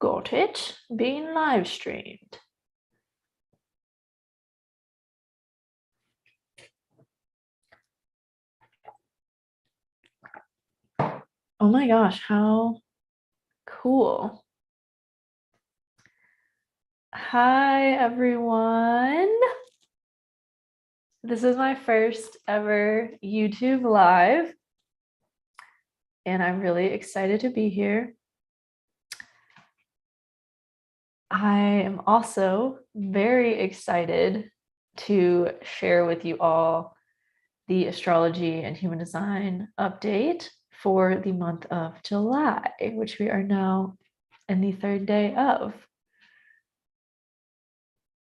Got it. Being live streamed. Oh my gosh, how cool. Hi, everyone. This is my first ever YouTube live, and I'm really excited to be here. I am also very excited to share with you all the astrology and human design update for the month of July, which we are now in the 3rd day of.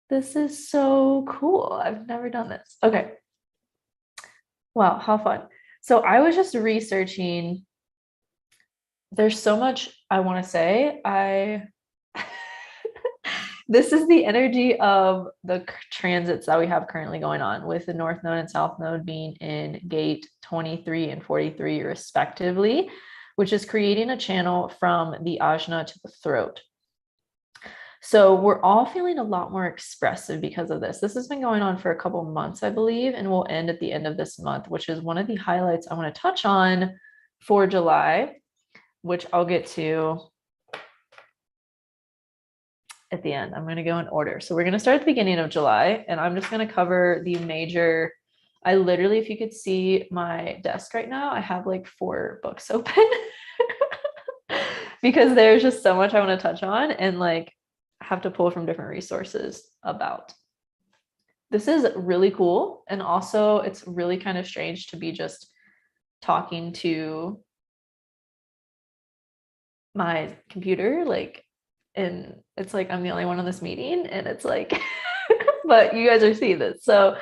This is so cool. I've never done this. Okay. Wow, how fun. So I was just researching. There's so much I want to say. This is the energy of the transits that we have currently going on, with the North Node and South Node being in gate 23 and 43 respectively, which is creating a channel from the ajna to the throat. So we're all feeling a lot more expressive because of this. This has been going on for a couple months, I believe, and will end at the end of this month, which is one of the highlights I want to touch on for July, which I'll get to at the end. I'm going to go in order. So we're going to start at the beginning of July, and I'm just going to cover the major. I literally, if you could see my desk right now, I have like 4 books open because there's just so much I want to touch on and like have to pull from different resources about. This is really cool. And also it's really kind of strange to be just talking to my computer, like, and it's like I'm the only one on this meeting, and it's like but you guys are seeing this, so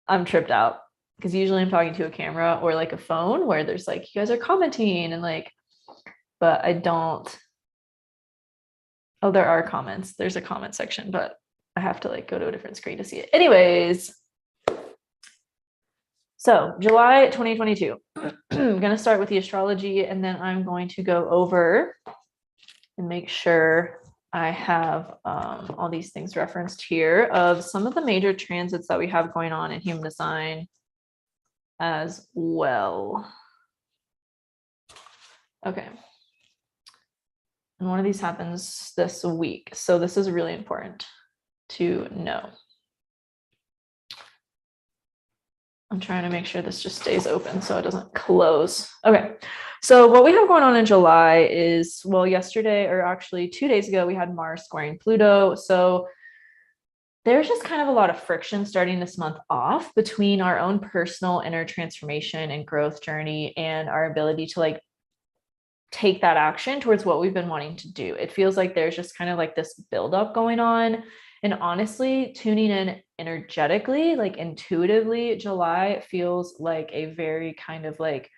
I'm tripped out because usually I'm talking to a camera or like a phone where there's like you guys are commenting and like, but I don't. Oh, there are comments. There's a comment section, but I have to like go to a different screen to see it. Anyways, so July 2022. I'm going to start with the astrology, and then I'm going to go over and make sure I have all these things referenced here of some of the major transits that we have going on in human design as well. Okay. And one of these happens this week. So this is really important to know. I'm trying to make sure this just stays open so it doesn't close. Okay. So what we have going on in July is, well, yesterday, or actually 2 days ago, we had Mars squaring Pluto. So there's just kind of a lot of friction starting this month off between our own personal inner transformation and growth journey and our ability to like take that action towards what we've been wanting to do. It feels like there's just kind of like this buildup going on. And honestly, tuning in energetically, like intuitively, July feels like a very kind of like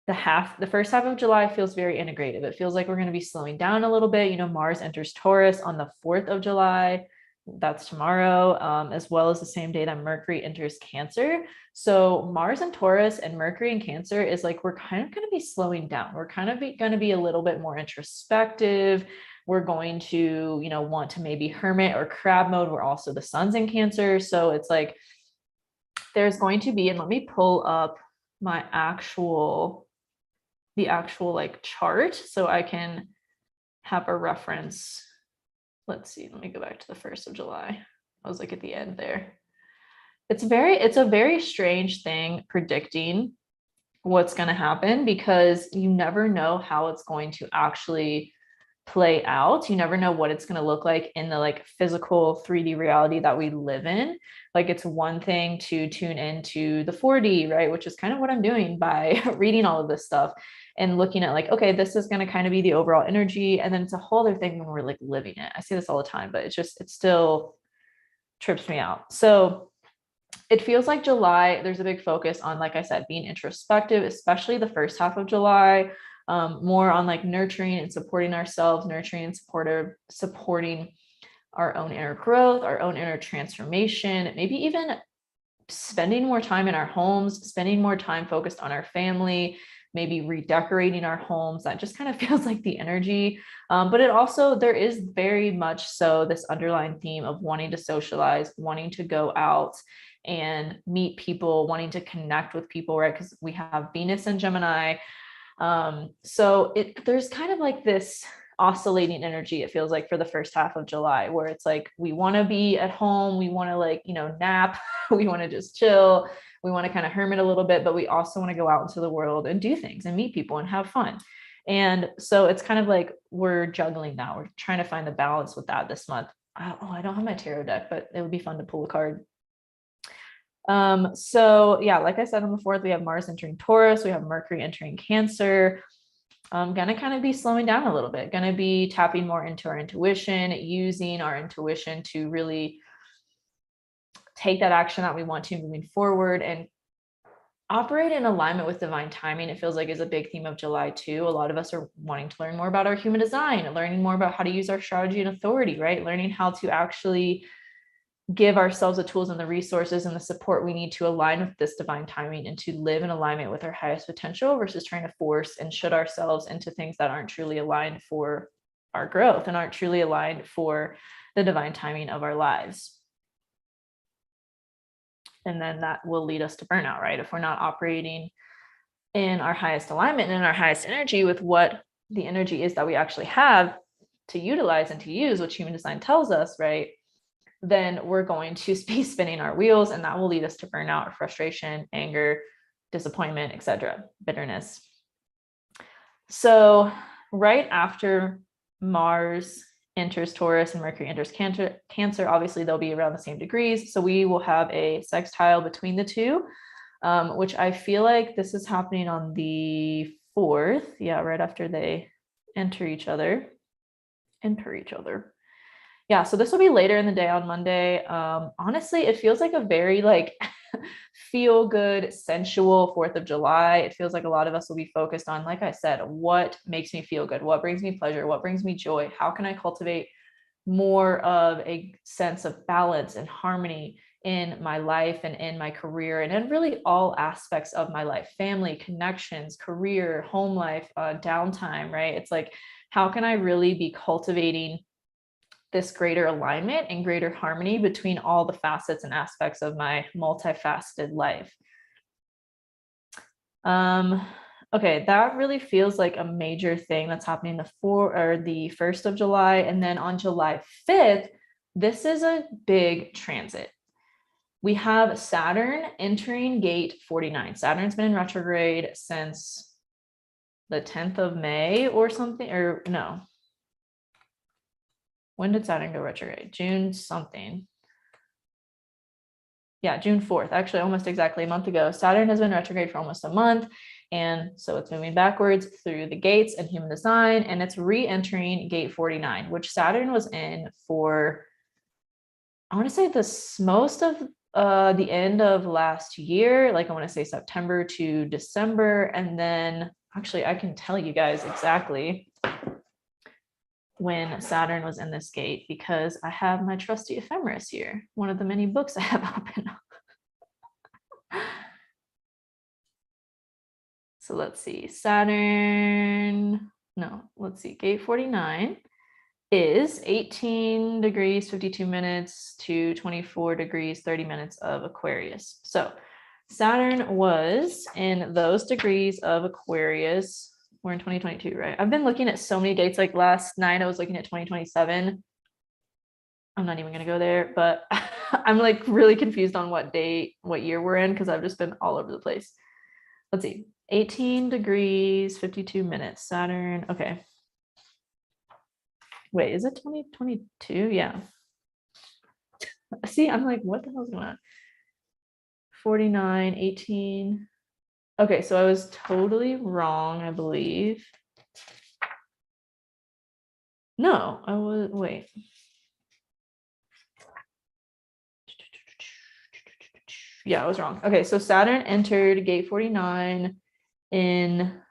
the first half of July feels very integrative. It feels like we're going to be slowing down a little bit. You know, Mars enters Taurus on the 4th of July. That's tomorrow, as well as the same day that Mercury enters Cancer. So Mars and Taurus and Mercury and Cancer is like, we're kind of going to be slowing down. We're kind of going to be a little bit more introspective. We're going to, you know, want to maybe hermit or crab mode. We're also the sun's in Cancer. So it's like, there's going to be, and let me pull up my the actual like chart so I can have a reference. Let's see, let me go back to the 1st of July. I was like at the end there. It's a very strange thing predicting what's going to happen because you never know how it's going to actually play out. You never know what it's going to look like in the like physical 3D reality that we live in. Like it's one thing to tune into the 4D, right? Which is kind of what I'm doing by reading all of this stuff and looking at like, okay, this is going to kind of be the overall energy. And then it's a whole other thing when we're like living it. I say this all the time, but it still trips me out. So it feels like July, there's a big focus on, like I said, being introspective, especially the first half of July, more on like nurturing and supporting ourselves, nurturing and supporting our own inner growth, our own inner transformation, maybe even spending more time in our homes, spending more time focused on our family, maybe redecorating our homes. That just kind of feels like the energy. But it also, there is very much so this underlying theme of wanting to socialize, wanting to go out and meet people, wanting to connect with people, right? Because we have Venus and Gemini. So there's kind of like this oscillating energy, it feels like, for the first half of July, where it's like we want to be at home, we want to, like, you know, nap, we want to just chill, we want to kind of hermit a little bit, but we also want to go out into the world and do things and meet people and have fun. And so it's kind of like we're juggling that. We're trying to find the balance with that this month. I don't have my tarot deck, but it would be fun to pull a card. So yeah, like I said on the 4th, we have Mars entering Taurus, we have Mercury entering Cancer. Gonna kind of be slowing down a little bit, gonna be tapping more into our intuition, using our intuition to really take that action that we want to moving forward and operate in alignment with divine timing. It feels like is a big theme of July too. A lot of us are wanting to learn more about our human design, learning more about how to use our strategy and authority, right? Learning how to actually give ourselves the tools and the resources and the support we need to align with this divine timing and to live in alignment with our highest potential versus trying to force and should ourselves into things that aren't truly aligned for our growth and aren't truly aligned for the divine timing of our lives. And then that will lead us to burnout, right? If we're not operating in our highest alignment and in our highest energy with what the energy is that we actually have to utilize and to use, which human design tells us, right? Then we're going to be spinning our wheels, and that will lead us to burnout or frustration, anger, disappointment, etc., bitterness. So right after Mars enters Taurus and Mercury enters Cancer, obviously they'll be around the same degrees. So we will have a sextile between the two, which I feel like this is happening on the 4th. Yeah, right after they enter each other. Yeah, so this will be later in the day on Monday. Honestly, it feels like a very like feel good, sensual 4th of July. It feels like a lot of us will be focused on, like I said, what makes me feel good? What brings me pleasure? What brings me joy? How can I cultivate more of a sense of balance and harmony in my life and in my career and in really all aspects of my life, family, connections, career, home life, downtime, right? It's like, how can I really be cultivating this greater alignment and greater harmony between all the facets and aspects of my multifaceted life? Okay, that really feels like a major thing that's happening the 1st of July. And then on July 5th, this is a big transit. We have Saturn entering gate 49. Saturn's been in retrograde since the 10th of May or something, or no. When did Saturn go retrograde? June something. Yeah, June 4th, actually almost exactly a month ago. Saturn has been retrograde for almost a month. And so it's moving backwards through the gates and human design, and it's re-entering gate 49, which Saturn was in for, I want to say most of the end of last year, like I want to say September to December. And then actually I can tell you guys exactly when Saturn was in this gate because I have my trusty ephemeris here, one of the many books I have open. So let's see, gate 49 is 18 degrees 52 minutes to 24 degrees 30 minutes of Aquarius. So Saturn was in those degrees of Aquarius. We're in 2022, right? I've been looking at so many dates. Like last night, I was looking at 2027. I'm not even going to go there, but I'm like really confused on what year we're in because I've just been all over the place. Let's see, 18 degrees, 52 minutes, Saturn. Okay. Wait, is it 2022? Yeah. See, I'm like, what the hell's going on? 49, 18. Okay, so I was totally wrong, I believe. No, I was, wait. Yeah, I was wrong. Okay, so Saturn entered gate 49 in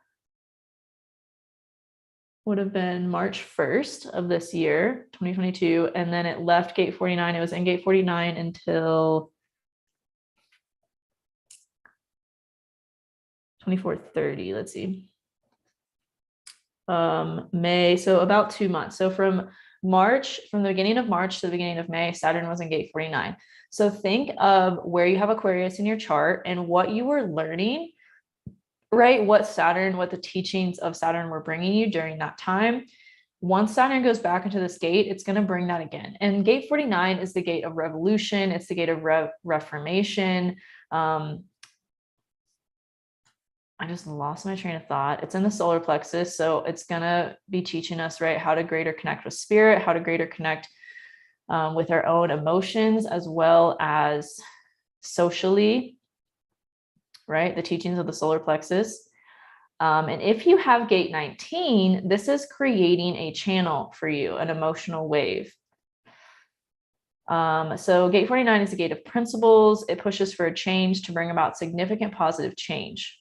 would have been March 1st of this year, 2022, and then it left gate 49. It was in gate 49 until 24:30. Let's see. May, so about 2 months. So from the beginning of March to the beginning of May, Saturn was in gate 49. So think of where you have Aquarius in your chart and what you were learning, right? What the teachings of Saturn were bringing you during that time. Once Saturn goes back into this gate, it's going to bring that again. And gate 49 is the gate of revolution. It's the gate of reformation. I just lost my train of thought. It's in the solar plexus. So it's going to be teaching us, right, how to greater connect with spirit, how to greater connect with our own emotions, as well as socially, right? The teachings of the solar plexus. And if you have gate 19, this is creating a channel for you, an emotional wave. So gate 49 is the gate of principles. It pushes for a change to bring about significant positive change.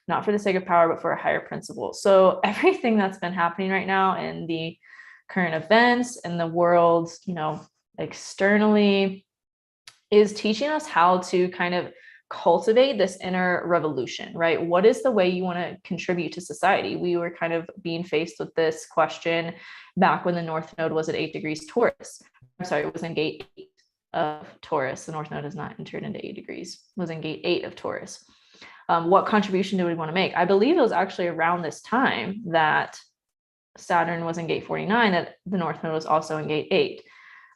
Not for the sake of power, but for a higher principle. So everything that's been happening right now in the current events in the world, externally, is teaching us how to kind of cultivate this inner revolution, right? What is the way you want to contribute to society? We were kind of being faced with this question back when the North Node was at 8 degrees Taurus. I'm sorry, it was in gate 8 of Taurus. The North Node has not entered into 8 degrees, it was in gate 8 of Taurus. What contribution do we want to make? I believe it was actually around this time that Saturn was in gate 49, that the North Node was also in gate 8,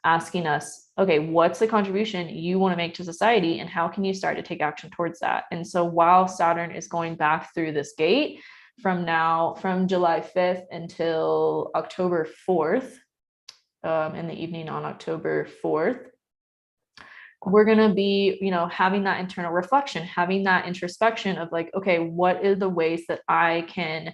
asking us, okay, what's the contribution you want to make to society, and how can you start to take action towards that? And so while Saturn is going back through this gate from July 5th until October 4th, in the evening on October 4th, we're going to be, having that internal reflection, having that introspection of like, okay, what are the ways that I can,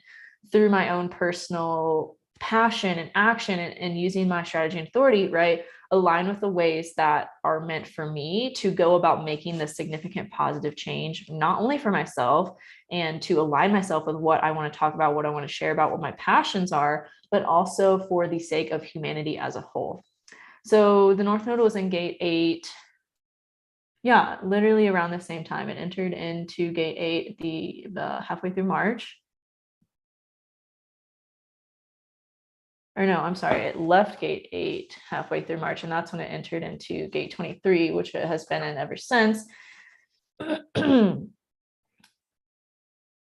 through my own personal passion and action and using my strategy and authority, right, align with the ways that are meant for me to go about making this significant positive change, not only for myself and to align myself with what I want to talk about, what I want to share about, what my passions are, but also for the sake of humanity as a whole. So the North Node was in gate 8. Yeah, literally around the same time. It entered into gate 8 the halfway through March. Or no, I'm sorry, it left gate 8 halfway through March, and that's when it entered into gate 23, which it has been in ever since.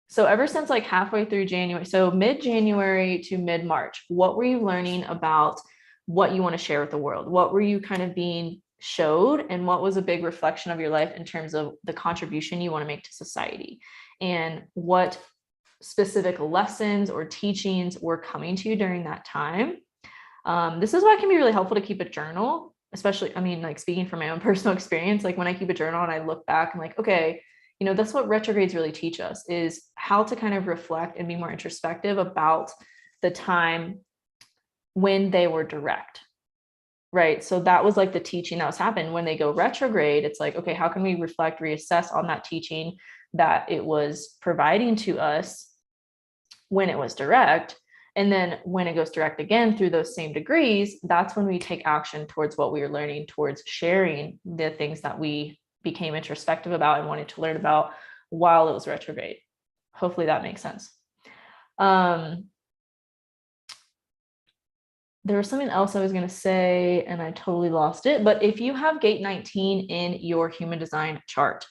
So ever since like halfway through January, so mid-January to mid-March, what were you learning about what you want to share with the world? What were you kind of being showed, and what was a big reflection of your life in terms of the contribution you want to make to society, and what specific lessons or teachings were coming to you during that time? This is why it can be really helpful to keep a journal, especially, like speaking from my own personal experience, like when I keep a journal and I look back, I'm like, okay, that's what retrogrades really teach us, is how to kind of reflect and be more introspective about the time when they were direct. Right. So that was like the teaching that was happening. When they go retrograde, it's like, okay, how can we reflect, reassess on that teaching that it was providing to us when it was direct? And then when it goes direct again through those same degrees, that's when we take action towards what we were learning, towards sharing the things that we became introspective about and wanted to learn about while it was retrograde. Hopefully that makes sense. There was something else I was going to say and I totally lost it. But if you have gate 19 in your human design chart,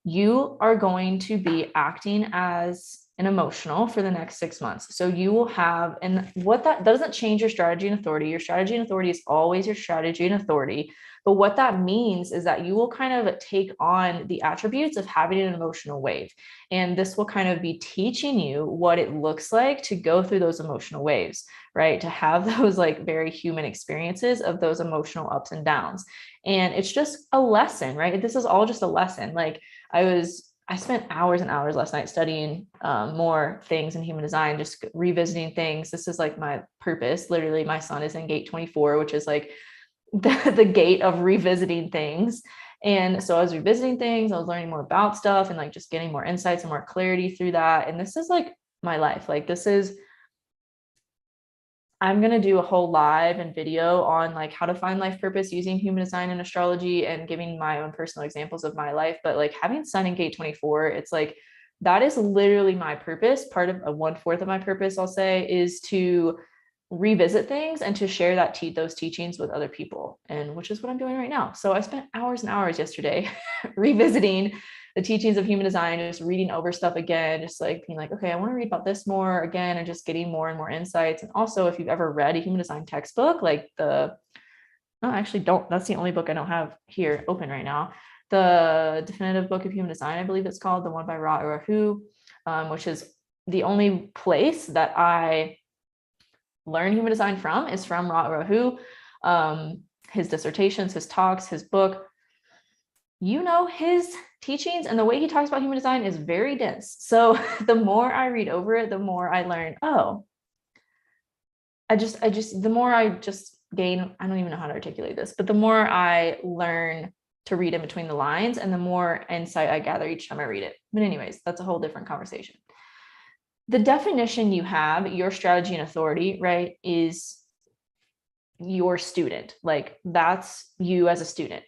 you are going to be acting as an emotional for the next 6 months. So you will have, and what that doesn't change your strategy and authority. Your strategy and authority is always your strategy and authority. But what that means is that you will kind of take on the attributes of having an emotional wave. And this will kind of be teaching you what it looks like to go through those emotional waves, right? To have those like very human experiences of those emotional ups and downs. And it's just a lesson, right? This is all just a lesson. Like I spent hours and hours last night studying more things in human design, just revisiting things. This is like my purpose. Literally, my son is in gate 24, which is like the gate of revisiting things. And so I was revisiting things, I was learning more about stuff and like just getting more insights and more clarity through that. And this is like my life. Like this is I'm going to do a whole live and video on like how to find life purpose using human design and astrology and giving my own personal examples of my life. But like having Sun in gate 24, it's like that is literally my purpose. Part of a 1/4 of my purpose, I'll say, is to revisit things and to share those teachings with other people, and which is what I'm doing right now. So I spent hours and hours yesterday revisiting the teachings of human design, just reading over stuff again, just like being like, okay, I want to read about this more again, and just getting more and more insights. And also, if you've ever read a human design textbook, like no, I actually don't. That's the only book I don't have here open right now. The Definitive Book of Human Design, I believe it's called, the one by Ra Urahu, which is the only place that I learn human design from, is from Ra Urahu. His dissertations, his talks, his book, his teachings and the way he talks about human design is very dense. So the more I read over it, the more I learn, the more I just gain, I don't even know how to articulate this, but the more I learn to read in between the lines and the more insight I gather each time I read it. But anyways, that's a whole different conversation. The definition you have, your strategy and authority, right, is your student. Like that's you as a student.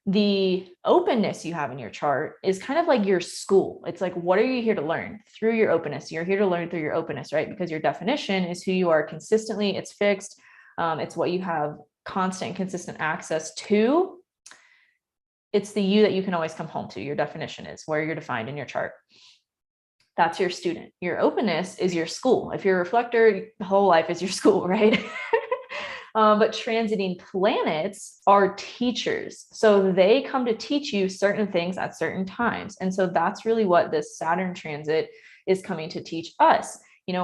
The openness you have in your chart is kind of like your school. It's like, what are you here to learn through your openness? You're here to learn through your openness, right? Because your definition is who you are consistently. It's fixed. It's what you have constant and consistent access to. It's the you that you can always come home to. Your definition is where you're defined in your chart. That's your student. Your openness is your school. If you're a reflector, the whole life is your school, right? But transiting planets are teachers. So they come to teach you certain things at certain times. And so that's really what this Saturn transit is coming to teach us.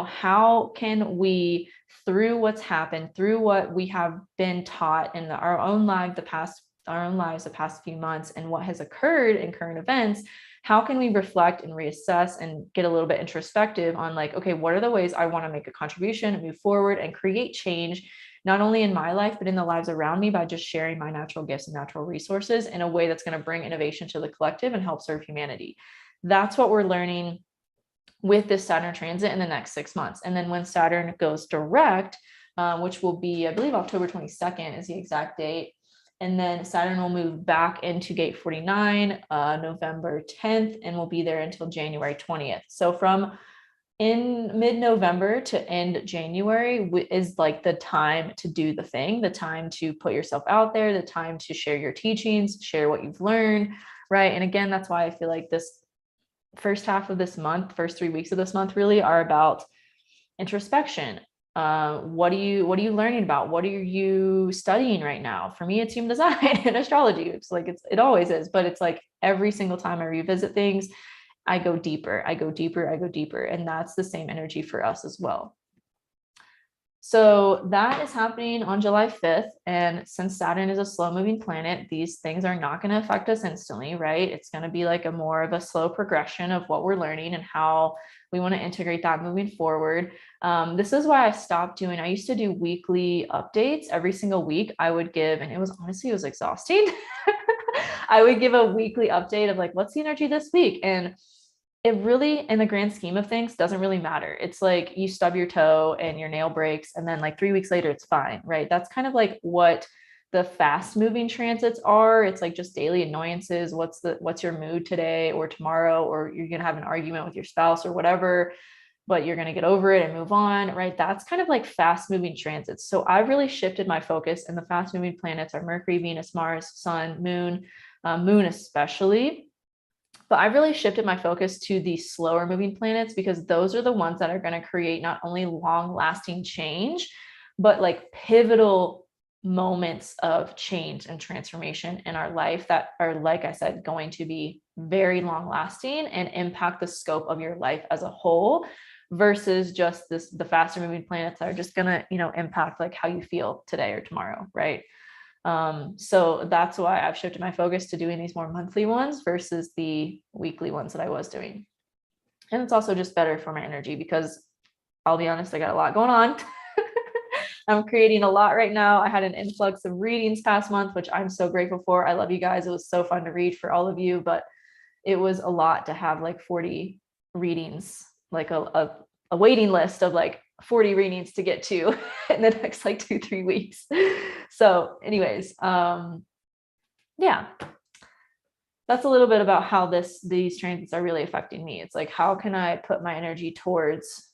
How can we, through what's happened, through what we have been taught in our own lives, the past few months, and what has occurred in current events, how can we reflect and reassess and get a little bit introspective on like, okay, what are the ways I want to make a contribution, move forward, and create change, not only in my life, but in the lives around me, by just sharing my natural gifts and natural resources in a way that's going to bring innovation to the collective and help serve humanity. That's what we're learning with this Saturn transit in the next 6 months. And then when Saturn goes direct, which will be, I believe, October 22nd is the exact date. And then Saturn will move back into gate 49, November 10th, and will be there until January 20th. So from in mid-November to end January is like the time to do the thing, the time to put yourself out there, the time to share your teachings, share what you've learned, right? And again, that's why I feel like this first half of this month, first 3 weeks of this month really are about introspection. What are you learning about? What are you studying right now? For me, it's human design and astrology. It's like, it always is, but it's like every single time I revisit things, I go deeper. And that's the same energy for us as well. So that is happening on July 5th. And since Saturn is a slow moving planet, these things are not going to affect us instantly, right? It's going to be like a more of a slow progression of what we're learning and how we want to integrate that moving forward. This is why I stopped doing, I used to do weekly updates every single week. I would give, and it was exhausting. I would give a weekly update of like, what's the energy this week? And it really, in the grand scheme of things, doesn't really matter. It's like you stub your toe and your nail breaks, and then like 3 weeks later, it's fine, right? That's kind of like what the fast moving transits are. It's like just daily annoyances. What's your mood today or tomorrow, or you're going to have an argument with your spouse or whatever, but you're going to get over it and move on, right? That's kind of like fast moving transits. So I've really shifted my focus, and the fast moving planets are Mercury, Venus, Mars, Sun, Moon, Moon especially. But I've really shifted my focus to the slower moving planets, because those are the ones that are going to create not only long lasting change, but like pivotal moments of change and transformation in our life that are, like I said, going to be very long lasting and impact the scope of your life as a whole, versus just the faster moving planets that are just going to, impact like how you feel today or tomorrow. Right. So that's why I've shifted my focus to doing these more monthly ones versus the weekly ones that I was doing. And it's also just better for my energy, because I'll be honest, I got a lot going on. I'm creating a lot right now. I had an influx of readings past month, which I'm so grateful for. I love you guys. It was so fun to read for all of you, but it was a lot to have like 40 readings, like a waiting list of like 40 readings to get to in the next like 2-3 weeks. So anyways, yeah, that's a little bit about how these transits are really affecting me. It's like, how can I put my energy towards,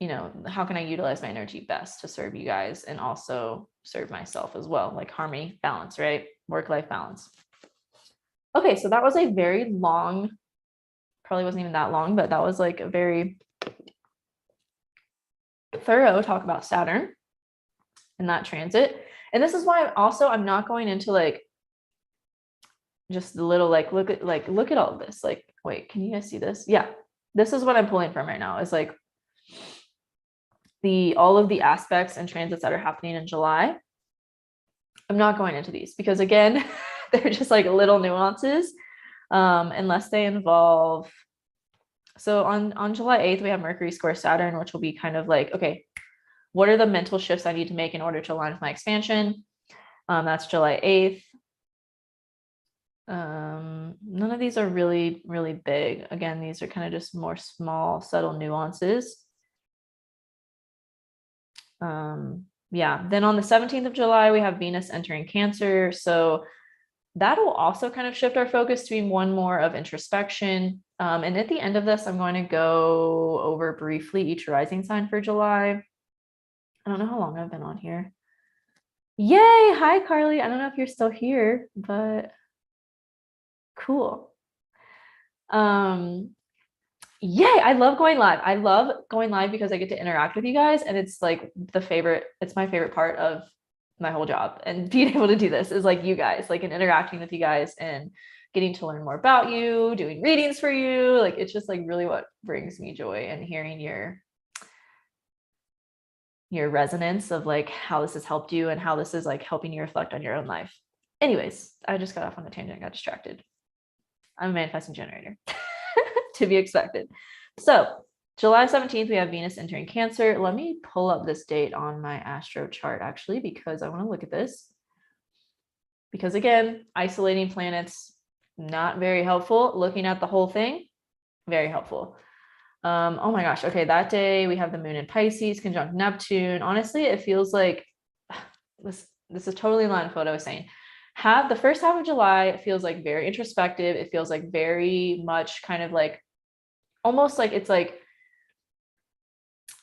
how can I utilize my energy best to serve you guys and also serve myself as well, like harmony, balance, right? Work-life balance. Okay, so that was a very long, probably wasn't even that long, but that was like a very thorough talk about Saturn and that transit. And this is why I'm not going into like just the little like look at all of this. Like, wait, can you guys see this? Yeah, this is what I'm pulling from right now. Is like all of the aspects and transits that are happening in July. I'm not going into these because again, they're just like little nuances, unless they involve. So on July 8th, we have Mercury square Saturn, which will be kind of like, okay, what are the mental shifts I need to make in order to align with my expansion? That's July 8th. None of these are really, really big. Again, these are kind of just more small, subtle nuances. Yeah, then on the 17th of July, we have Venus entering Cancer. So that will also kind of shift our focus to being one more of introspection. And at the end of this, I'm going to go over briefly each rising sign for July. I don't know how long I've been on here. Yay! Hi, Carly. I don't know if you're still here, but cool. Yay! I love going live. I love going live because I get to interact with you guys, and it's like it's my favorite part of my whole job. And being able to do this is like you guys, like, and interacting with you guys and getting to learn more about you, doing readings for you. Like, it's just like really what brings me joy, and hearing your resonance of like how this has helped you and how this is like helping you reflect on your own life. Anyways, I just got off on a tangent, got distracted. I'm a manifesting generator. To be expected. So July 17th, we have Venus entering Cancer. Let me pull up this date on my astro chart actually, because I want to look at this. Because again, isolating planets, not very helpful. Looking at the whole thing, very helpful. Oh my gosh. Okay. That day we have the moon in Pisces conjunct Neptune. Honestly, it feels like this is totally in line with what I was saying. The first half of July, it feels like very introspective. It feels like very much kind of like, almost like it's like,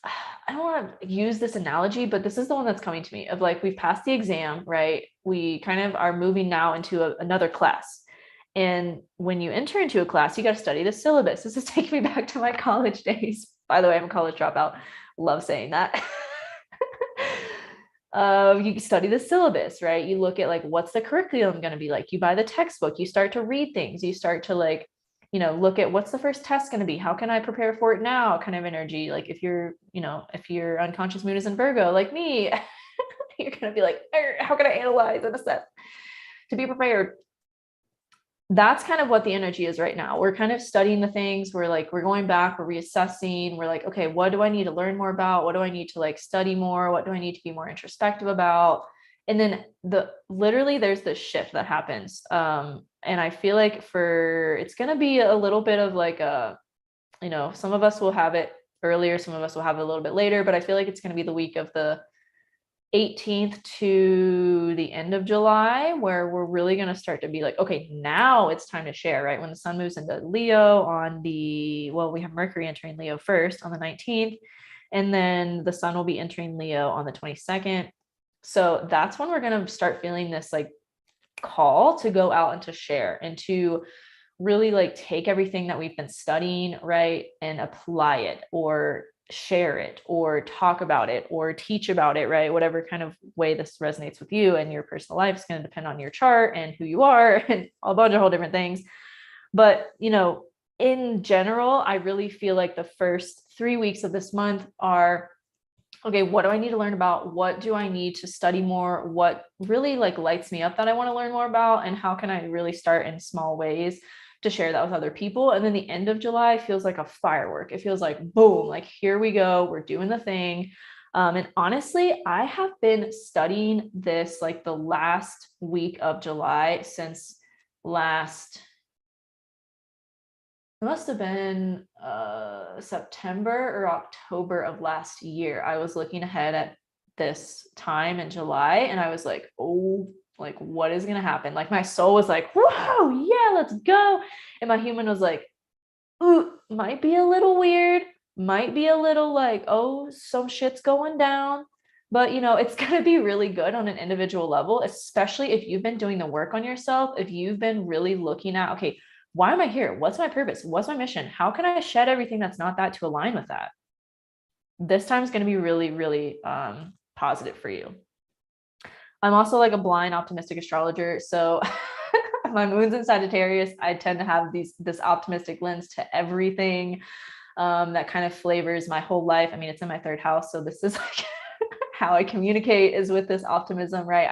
I don't want to use this analogy, but this is the one that's coming to me of like, we've passed the exam, right? We kind of are moving now into another class. And when you enter into a class, you got to study the syllabus. This is taking me back to my college days. By the way, I'm a college dropout. Love saying that. You study the syllabus, right? You look at like, what's the curriculum going to be like? You buy the textbook, you start to read things, you start to like, look at what's the first test going to be? How can I prepare for it now? Kind of energy. Like if your unconscious moon is in Virgo, like me, you're going to be like, how can I analyze and assess to be prepared? That's kind of what the energy is right now. We're kind of studying the things. We're going back, we're reassessing. We're like, okay, what do I need to learn more about? What do I need to like study more? What do I need to be more introspective about? And then literally there's this shift that happens. And I feel like it's going to be a little bit of like some of us will have it earlier, some of us will have it a little bit later, but I feel like it's going to be the week of the 18th to the end of July, where we're really going to start to be like, okay, now it's time to share, right? When the sun moves into Leo we have Mercury entering Leo first on the 19th, and then the sun will be entering Leo on the 22nd. So that's when we're going to start feeling this like call to go out and to share and to really like take everything that we've been studying, right, and apply it or share it or talk about it or teach about it, right? Whatever kind of way this resonates with you and your personal life is going to depend on your chart and who you are and a bunch of whole different things. But, in general, I really feel like the first 3 weeks of this month are, okay, what do I need to learn about? What do I need to study more? What really like lights me up that I want to learn more about? And how can I really start in small ways to share that with other people? And then the end of July feels like a firework. It feels like, boom, like here we go. We're doing the thing. And honestly, I have been studying this like the last week of July since last It must have been September or October of last year. I was looking ahead at this time in July and I was like, oh, like what is gonna happen? Like my soul was like, whoa, yeah, let's go. And my human was like, ooh, might be a little weird, might be a little like, oh, some shit's going down. But you know, it's gonna be really good on an individual level, especially if you've been doing the work on yourself, if you've been really looking at, okay, why am I here? What's my purpose? What's my mission? How can I shed everything that's not that to align with that? This time is going to be really, really positive for you. I'm also like a blind optimistic astrologer. So my moon's in Sagittarius. I tend to have this optimistic lens to everything that kind of flavors my whole life. I mean, it's in my third house. So this is like how I communicate is with this optimism, right?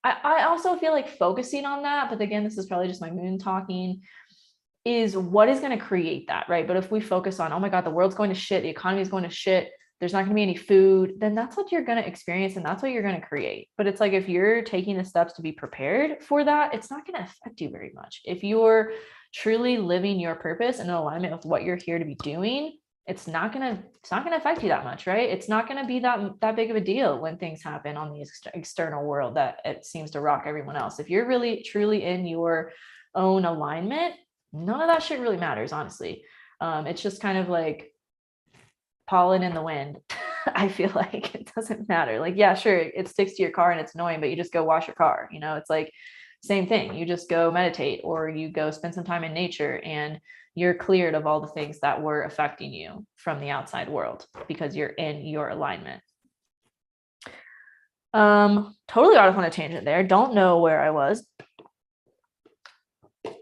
I also feel like focusing on that, but again, this is probably just my moon talking, is what is going to create that, right? But if we focus on, oh my God, the world's going to shit, the economy is going to shit, there's not going to be any food, then that's what you're going to experience and that's what you're going to create. But it's like if you're taking the steps to be prepared for that, it's not going to affect you very much. If you're truly living your purpose and in alignment with what you're here to be doing, it's not gonna affect you that much, right? It's not gonna be that big of a deal when things happen on the external world that it seems to rock everyone else. If you're really truly in your own alignment, none of that shit really matters, honestly. It's just kind of like pollen in the wind. I feel like it doesn't matter. Like, yeah, sure, it sticks to your car and it's annoying, but you just go wash your car. You know, it's like same thing. You just go meditate or you go spend some time in nature and you're cleared of all the things that were affecting you from the outside world because you're in your alignment. Totally got off on a tangent there. Don't know where I was.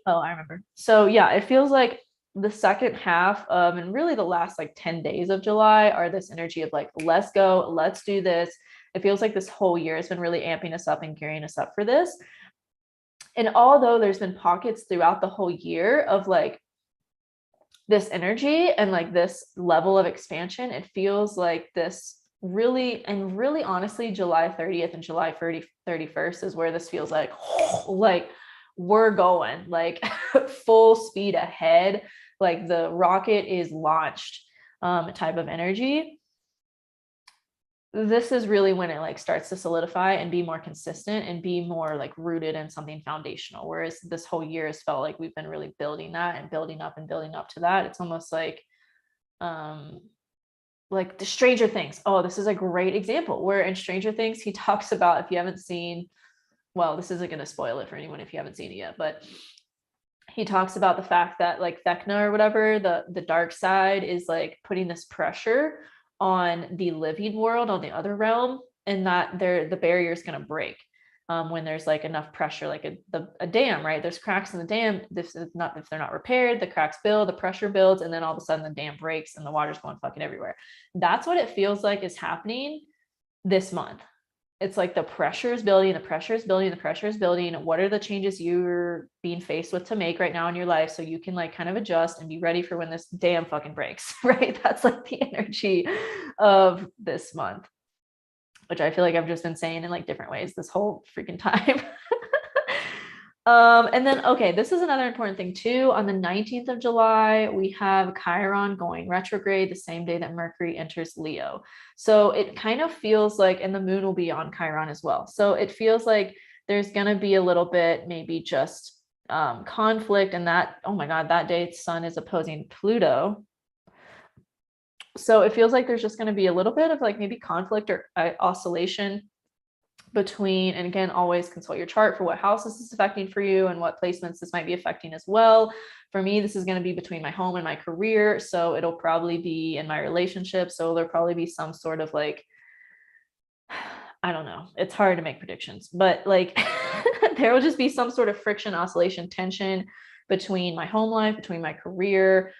Oh, I remember. So yeah, it feels like the second half of, and really the last like 10 days of July are this energy of like, let's go, let's do this. It feels like this whole year has been really amping us up and gearing us up for this. And although there's been pockets throughout the whole year of like this energy and like this level of expansion, it feels like this really, and really honestly, July 30th and July 31st is where this feels like we're going like full speed ahead, like the rocket is launched type of energy. This is really when it like starts to solidify and be more consistent and be more like rooted in something foundational. Whereas this whole year has felt like we've been really building that and building up and building up to that. It's almost like the Stranger Things. Oh, this is a great example where in Stranger Things, he talks about, if you haven't seen, well, this isn't going to spoil it for anyone if you haven't seen it yet, but he talks about the fact that like Vecna or whatever, the dark side is like putting this pressure on the living world, on the other realm, and that the barrier is going to break when there's like enough pressure, like a dam, right? There's cracks in the dam. This is not, if they're not repaired, the cracks build, the pressure builds, and then all of a sudden the dam breaks and the water's going fucking everywhere. That's what it feels like is happening this month. It's like the pressure is building, the pressure is building, the pressure is building. What are the changes you're being faced with to make right now in your life so you can like kind of adjust and be ready for when this damn fucking breaks, right? That's like the energy of this month, which I feel like I've just been saying in like different ways this whole freaking time. And then, okay, this is another important thing too. On the 19th of July, we have Chiron going retrograde the same day that Mercury enters Leo. So it kind of feels like, and the moon will be on Chiron as well. So it feels like there's going to be a little bit, maybe just conflict, and that, oh my God, that day sun is opposing Pluto. So it feels like there's just going to be a little bit of like maybe conflict or oscillation between, and again, always consult your chart for what house this is affecting for you and what placements this might be affecting as well. For me, this is going to be between my home and my career. So it'll probably be in my relationship. So there'll probably be some sort of like, I don't know, it's hard to make predictions, but like there will just be some sort of friction, oscillation, tension between my home life, between my career.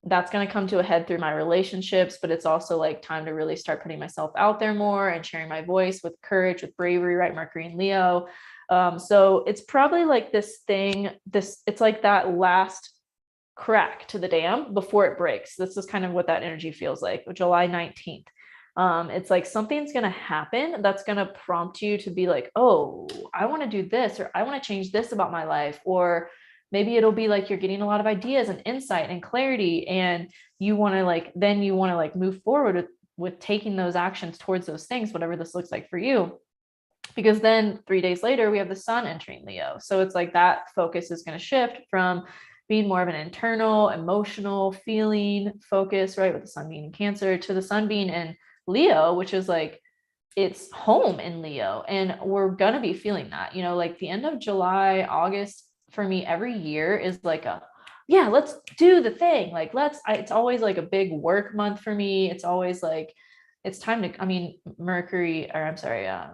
That's going to come to a head through my relationships, but it's also like time to really start putting myself out there more and sharing my voice with courage, with bravery, right? Mercury and Leo. So it's probably like this thing, it's like that last crack to the dam before it breaks. This is kind of what that energy feels like, July 19th. It's like something's going to happen that's going to prompt you to be like, oh, I want to do this, or I want to change this about my life, or Maybe it'll be like you're getting a lot of ideas and insight and clarity, and you want to like, then you want to like move forward with taking those actions towards those things, whatever this looks like for you. Because then 3 days later, we have the sun entering Leo. So it's like that focus is going to shift from being more of an internal, emotional, feeling focus, right? With the sun being in Cancer, to the sun being in Leo, which is like, it's home in Leo. And we're going to be feeling that, like the end of July, August for me every year is like yeah, let's do the thing. Like, it's always like a big work month for me. It's always like, it's time to, Mercury, or I'm sorry, I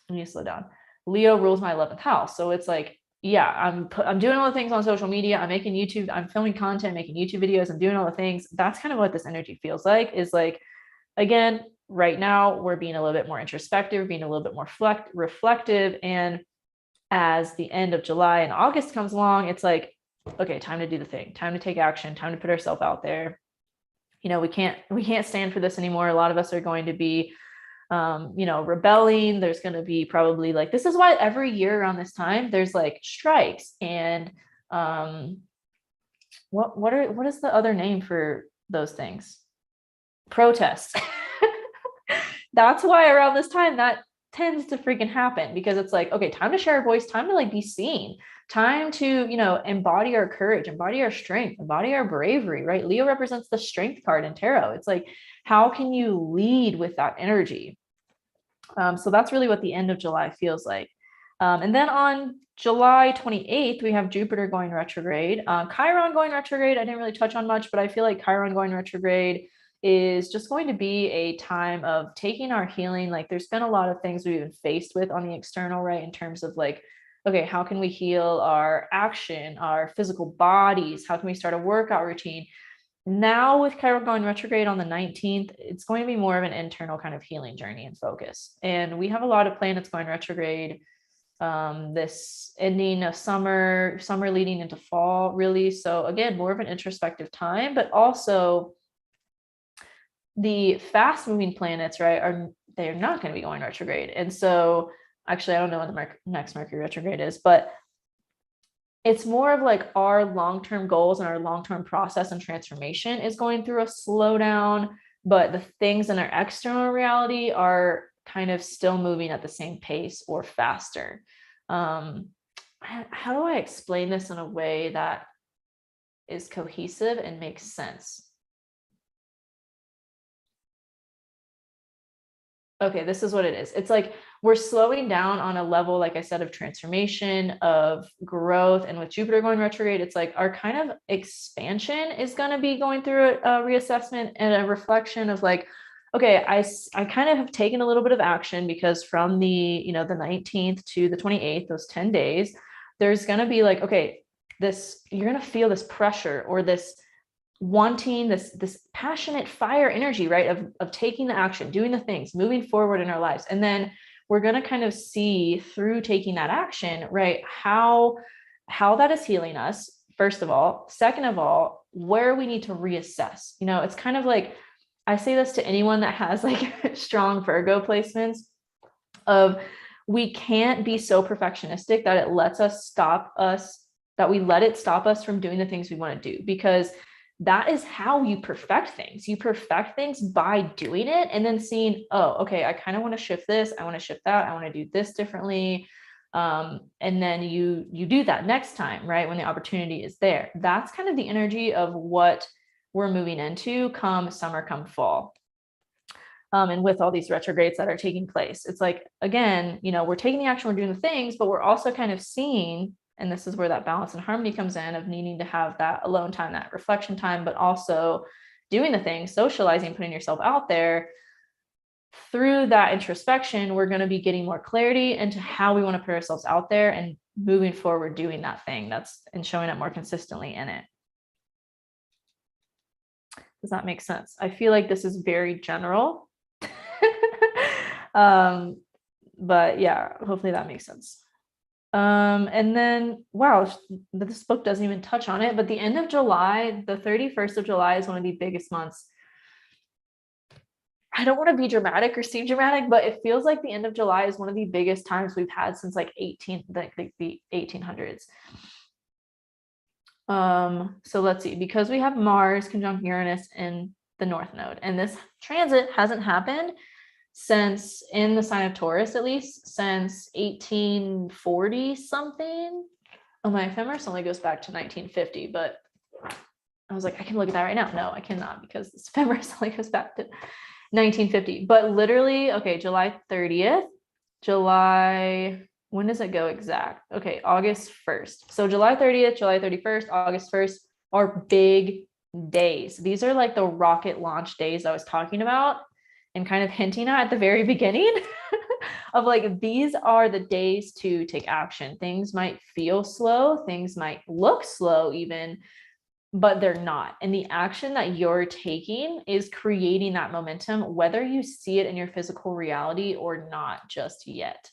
need to slow down. Leo rules my 11th house. So it's like, yeah, I'm doing all the things on social media. I'm making YouTube, I'm filming content, making YouTube videos, I'm doing all the things. That's kind of what this energy feels like, is like, again, right now we're being a little bit more introspective, being a little bit more reflective. And as the end of July and August comes along, it's like, okay, time to do the thing, time to take action, time to put ourselves out there. We can't stand for this anymore. A lot of us are going to be rebelling. There's going to be probably like, this is why every year around this time there's like strikes and what is the other name for those things? Protests. That's why around this time that tends to freaking happen, because it's like, okay, time to share our voice, time to like be seen, time to, embody our courage, embody our strength, embody our bravery, right? Leo represents the strength card in tarot. It's like, how can you lead with that energy? So that's really what the end of July feels like. And then on July 28th, we have Jupiter going retrograde. Chiron going retrograde, I didn't really touch on much, but I feel like Chiron going retrograde is just going to be a time of taking our healing. Like, there's been a lot of things we've been faced with on the external, right? In terms of like, okay, how can we heal our action, our physical bodies? How can we start a workout routine? Now with Chiron going retrograde on the 19th, it's going to be more of an internal kind of healing journey and focus. And we have a lot of planets going retrograde this ending of summer leading into fall, really. So again, more of an introspective time, but also the fast moving planets, right, they're not going to be going retrograde. And so actually, I don't know when the next Mercury retrograde is, but it's more of like our long-term goals and our long-term process and transformation is going through a slowdown, but the things in our external reality are kind of still moving at the same pace or faster. How do I explain this in a way that is cohesive and makes sense? Okay, this is what it is. It's like we're slowing down on a level, like I said, of transformation, of growth. And with Jupiter going retrograde, it's like our kind of expansion is going to be going through a reassessment and a reflection of like, okay, I kind of have taken a little bit of action, because from the 19th to the 28th, those 10 days, there's going to be like, okay, you're going to feel this pressure or this wanting, this passionate fire energy, right? Of taking the action, doing the things, moving forward in our lives. And then we're going to kind of see through taking that action, right? How that is healing us, first of all. Second of all, where we need to reassess. It's kind of like, I say this to anyone that has like strong Virgo placements of, we can't be so perfectionistic that it lets us stop us, that we let it stop us from doing the things we want to do, because that is how you perfect things. You perfect things by doing it and then seeing, oh, okay, I kind of want to shift this. I want to shift that. I want to do this differently. And then you do that next time, right? When the opportunity is there. That's kind of the energy of what we're moving into come summer, come fall. And with all these retrogrades that are taking place, it's like, again, we're taking the action, we're doing the things, but we're also kind of seeing, and this is where that balance and harmony comes in, of needing to have that alone time, that reflection time, but also doing the things, socializing, putting yourself out there. Through that introspection, we're going to be getting more clarity into how we want to put ourselves out there and moving forward, doing that thing and showing up more consistently in it. Does that make sense? I feel like this is very general. But yeah, hopefully that makes sense. And then, wow, this book doesn't even touch on it, but the end of July, the 31st of July is one of the biggest months. I don't want to be dramatic or seem dramatic, but it feels like the end of July is one of the biggest times we've had since like the 1800s. So let's see, because we have Mars conjunct Uranus in the North Node, and this transit hasn't happened since, in the sign of Taurus, at least since 1840 something. Oh, my ephemeris only goes back to 1950, but I was like, I can look at that right now. No, I cannot, because this ephemeris only goes back to 1950. But literally, okay, July 30th, when does it go exact? Okay, August 1st. So July 30th, July 31st, August 1st are big days. These are like the rocket launch days I was talking about and kind of hinting at the very beginning of like, these are the days to take action. Things might feel slow, things might look slow even, but they're not. And the action that you're taking is creating that momentum, whether you see it in your physical reality or not just yet.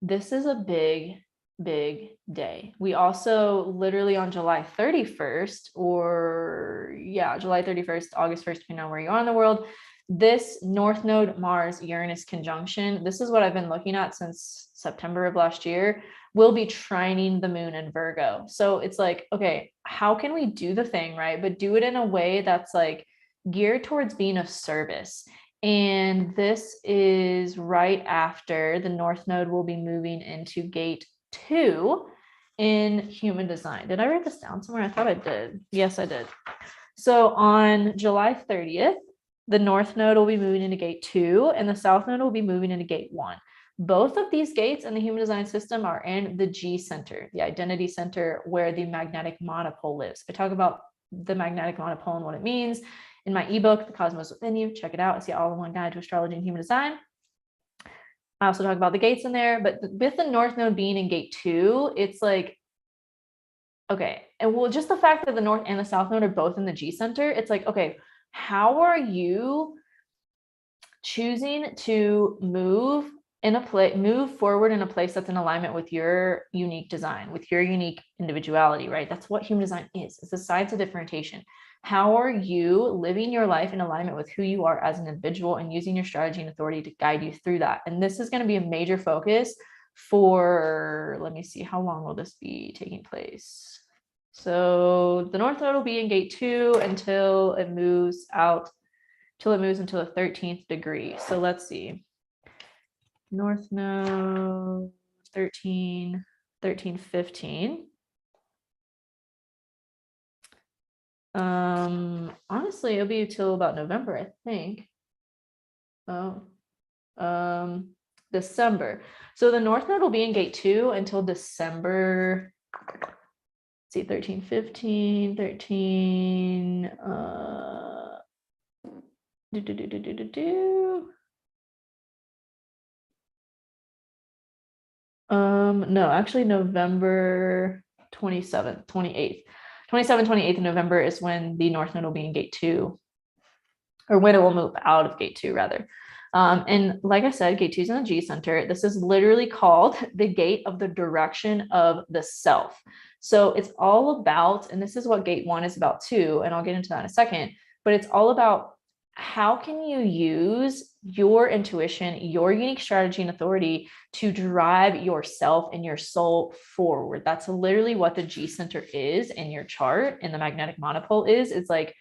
This is a big, big day. We also literally on July 31st, or yeah, July 31st, August 1st, depending on where you are in the world, this North Node Mars Uranus conjunction, this is what I've been looking at since September of last year, will be trining the moon in Virgo. So it's like, okay, how can we do the thing, right? But do it in a way that's like geared towards being of service. And this is right after the North Node will be moving into gate 2 in human design. Did I write this down somewhere? I thought I did. Yes, I did. So on July 30th, the North Node will be moving into gate 2 and the South Node will be moving into gate 1. Both of these gates in the human design system are in the G center, the identity center, where the magnetic monopole lives. I talk about the magnetic monopole and what it means in my ebook, The Cosmos Within You. Check it out. It's the all-in-one guide to astrology and human design. I also talk about the gates in there, but with the North Node being in gate 2, it's like, okay, and well, just the fact that the North and the South Node are both in the G center, it's like, okay, how are you choosing to move forward in a place that's in alignment with your unique design, with your unique individuality, right? That's what human design is. It's a science of differentiation. How are you living your life in alignment with who you are as an individual and using your strategy and authority to guide you through that? And this is going to be a major focus for, let me see, how long will this be taking place? So the North Node will be in gate 2 until it moves into the 13th degree. So let's see. North Node 13, 15. Honestly, it'll be till about November, I think. December. So the North Node will be in gate 2 until December. Let's see, 13, 15, 13. No, actually November 27th, 28th. 27th, 28th of November is when the North Node will be in gate 2, or when it will move out of gate 2 rather. And like I said, gate 2 is in the G center. This is literally called the gate of the direction of the self. So it's all about, and this is what gate 1 is about too, and I'll get into that in a second, but it's all about how can you use your intuition, your unique strategy and authority to drive yourself and your soul forward. That's literally what the G center is in your chart, and the magnetic monopole is. It's like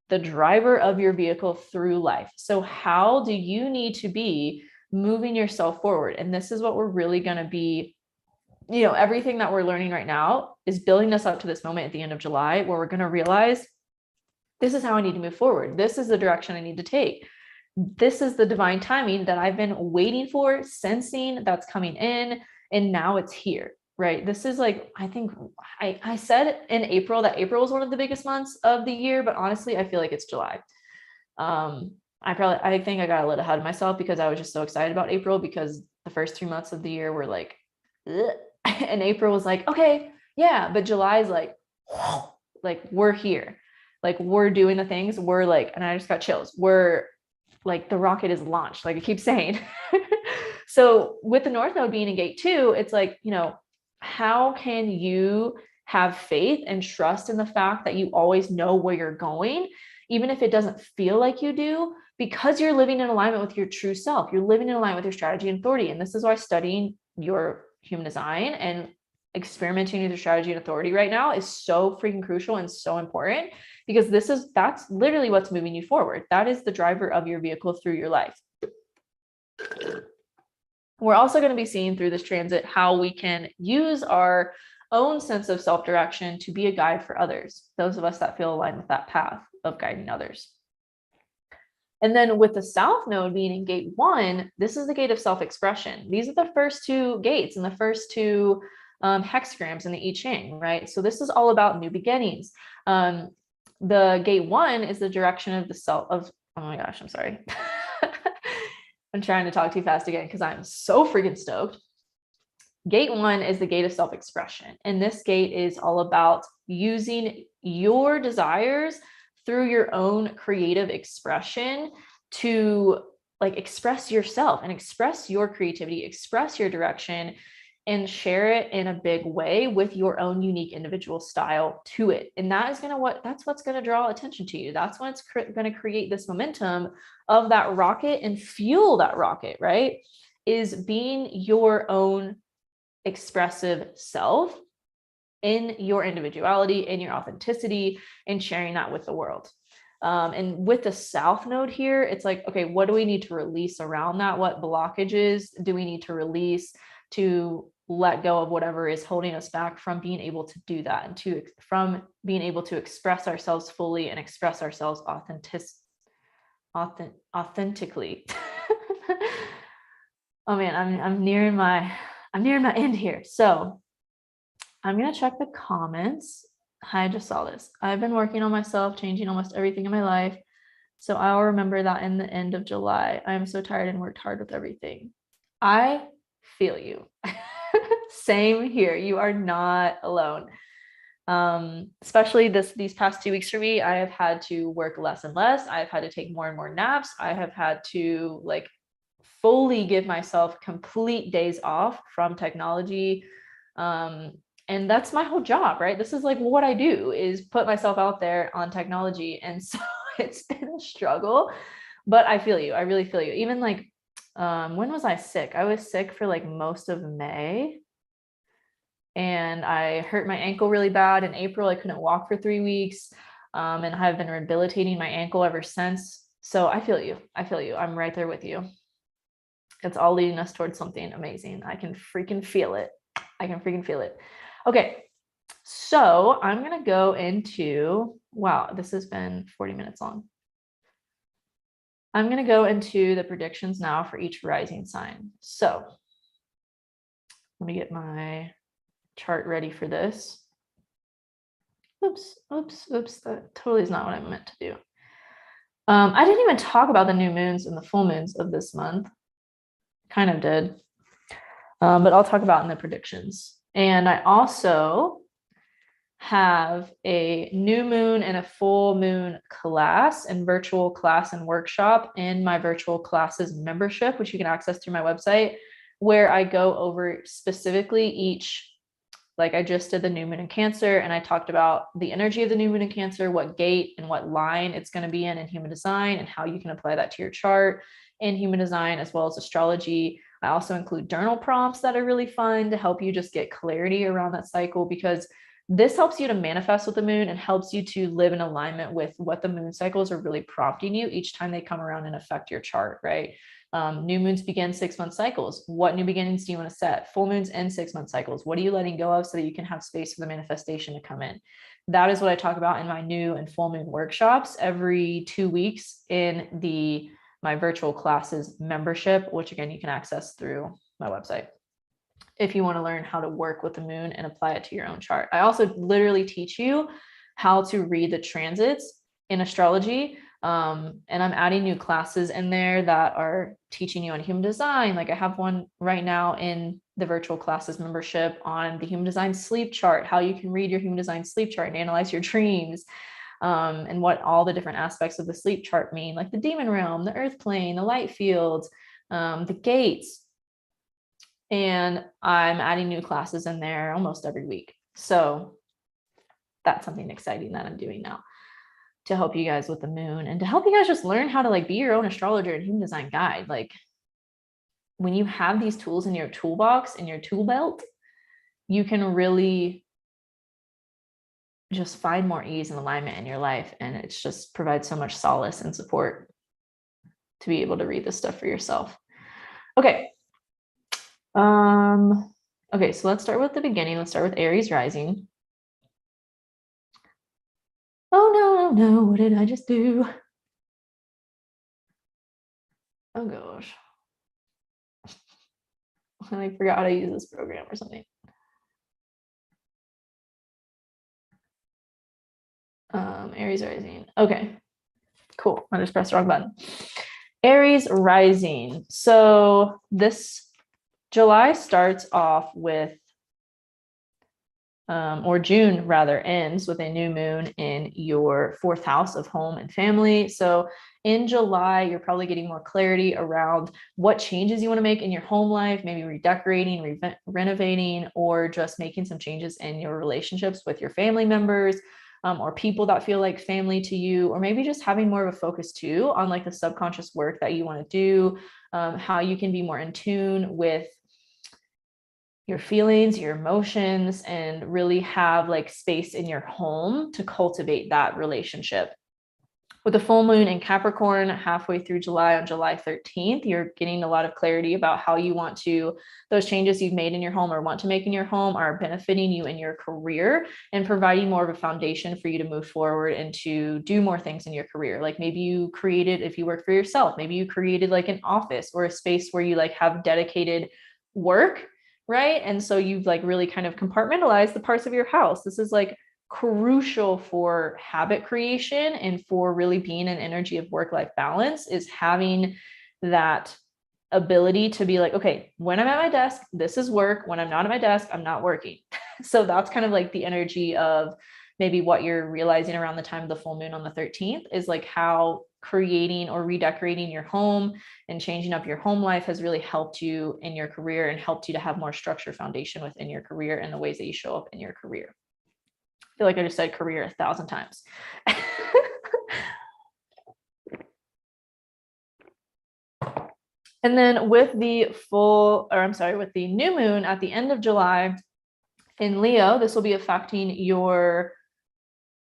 the driver of your vehicle through life. So how do you need to be moving yourself forward? And this is what we're really going to be, everything that we're learning right now is building us up to this moment at the end of July, where we're going to realize this is how I need to move forward. This is the direction I need to take. This is the divine timing that I've been waiting for, sensing that's coming in, and now it's here, right? This is like, I think I said in April that April was one of the biggest months of the year, but honestly, I feel like it's July. I think I got a little ahead of myself because I was just so excited about April, because the first 3 months of the year were like, ugh. And April was like, okay, yeah, but July is like we're here. Like we're doing the things, we're like, and I just got chills. We're like, the rocket is launched, like I keep saying. So with the North Node being in gate 2, it's like, how can you have faith and trust in the fact that you always know where you're going, even if it doesn't feel like you do, because you're living in alignment with your true self. You're living in alignment with your strategy and authority. And this is why studying your human design and experimenting with your strategy and authority right now is so freaking crucial and so important, because that's literally what's moving you forward. That is the driver of your vehicle through your life. We're also going to be seeing through this transit how we can use our own sense of self-direction to be a guide for others, those of us that feel aligned with that path of guiding others. And then with the South Node being in gate 1, this is the gate of self-expression. These are the first two gates and the first two hexagrams in the I Ching, right? So this is all about new beginnings. The gate 1 is the direction of the self of, oh my gosh, I'm sorry. I'm trying to talk too fast again because I'm so freaking stoked. Gate 1 is the gate of self-expression. And this gate is all about using your desires through your own creative expression to like express yourself and express your creativity, express your direction, and share it in a big way with your own unique individual style to it. And that's what's going to draw attention to you. That's what's going to create this momentum of that rocket and fuel that rocket, right? Is being your own expressive self in your individuality, in your authenticity, and sharing that with the world. And with the South Node here, it's like, okay, what do we need to release around that? What blockages do we need to release to let go of whatever is holding us back from being able to do that, and from being able to express ourselves fully and express ourselves authentically. Oh man, I'm nearing my end here. So I'm going to check the comments. I just saw this. I've been working on myself, changing almost everything in my life. So I'll remember that in the end of July. I'm so tired and worked hard with everything. I feel you. Same here. You are not alone. Especially these past 2 weeks for me, I have had to work less and less. I've had to take more and more naps. I have had to like fully give myself complete days off from technology. And that's my whole job, right? This is like what I do, is put myself out there on technology. And so it's been a struggle, but I feel you. I really feel you. Even like, when was I sick? I was sick for like most of May. And I hurt my ankle really bad in April. I couldn't walk for 3 weeks. And I've been rehabilitating my ankle ever since. So I feel you. I feel you. I'm right there with you. It's all leading us towards something amazing. I can freaking feel it. I can freaking feel it. Okay. So I'm going to go into, wow, this has been 40 minutes long. I'm going to go into the predictions now for each rising sign. So let me get my chart ready for this. Oops. That totally is not what I meant to do. I didn't even talk about the new moons and the full moons of this month. Kind of did. But I'll talk about in the predictions. And I also have a new moon and a full moon class and virtual class and workshop in my virtual classes membership, which you can access through my website, where I go over specifically each, like I just did the new moon in Cancer, and I talked about the energy of the new moon in Cancer, what gate and what line it's going to be in human design, and how you can apply that to your chart in human design, as well as astrology. I also include journal prompts that are really fun to help you just get clarity around that cycle, because this helps you to manifest with the moon and helps you to live in alignment with what the moon cycles are really prompting you each time they come around and affect your chart, right? New moons begin 6-month cycles. What new beginnings do you want to set? Full moons end 6-month cycles. What are you letting go of so that you can have space for the manifestation to come in? That is what I talk about in my new and full moon workshops every 2 weeks in my virtual classes membership, which again, you can access through my website if you want to learn how to work with the moon and apply it to your own chart. I also literally teach you how to read the transits in astrology. And I'm adding new classes in there that are teaching you on human design. Like I have one right now in the virtual classes membership on the human design sleep chart, how you can read your human design sleep chart and analyze your dreams, and what all the different aspects of the sleep chart mean, like the demon realm, the earth plane, the light fields, the gates. And I'm adding new classes in there almost every week. So that's something exciting that I'm doing now to help you guys with the moon and to help you guys just learn how to like be your own astrologer and human design guide. Like when you have these tools in your toolbox, in your tool belt, you can really just find more ease and alignment in your life. And it's just provides so much solace and support to be able to read this stuff for yourself. Okay. Okay, so let's start with the beginning. Let's start with Aries Rising. Oh, no, what did I just do? Oh gosh. I forgot how to use this program or something. Aries Rising. Okay, cool. I just pressed the wrong button. Aries Rising. So this July starts off with, or June rather, ends with a new moon in your 4th house of home and family. So in July, you're probably getting more clarity around what changes you want to make in your home life, maybe redecorating, renovating, or just making some changes in your relationships with your family members, or people that feel like family to you, or maybe just having more of a focus too on like the subconscious work that you want to do, how you can be more in tune with your feelings, your emotions, and really have like space in your home to cultivate that relationship. With the full moon in Capricorn halfway through July on July 13th, you're getting a lot of clarity about how you want to, those changes you've made in your home or want to make in your home are benefiting you in your career and providing more of a foundation for you to move forward and to do more things in your career. Like maybe you created, if you work for yourself, maybe you created like an office or a space where you like have dedicated work, right? And so you've like really kind of compartmentalized the parts of your house. This is like crucial for habit creation and for really being an energy of work-life balance, is having that ability to be like, okay, when I'm at my desk, this is work. When I'm not at my desk, I'm not working. So that's kind of like the energy of maybe what you're realizing around the time of the full moon on the 13th, is like how creating or redecorating your home and changing up your home life has really helped you in your career and helped you to have more structure foundation within your career and the ways that you show up in your career. I feel like I just said career 1,000 times. And then with the with the new moon at the end of July in Leo, this will be affecting your,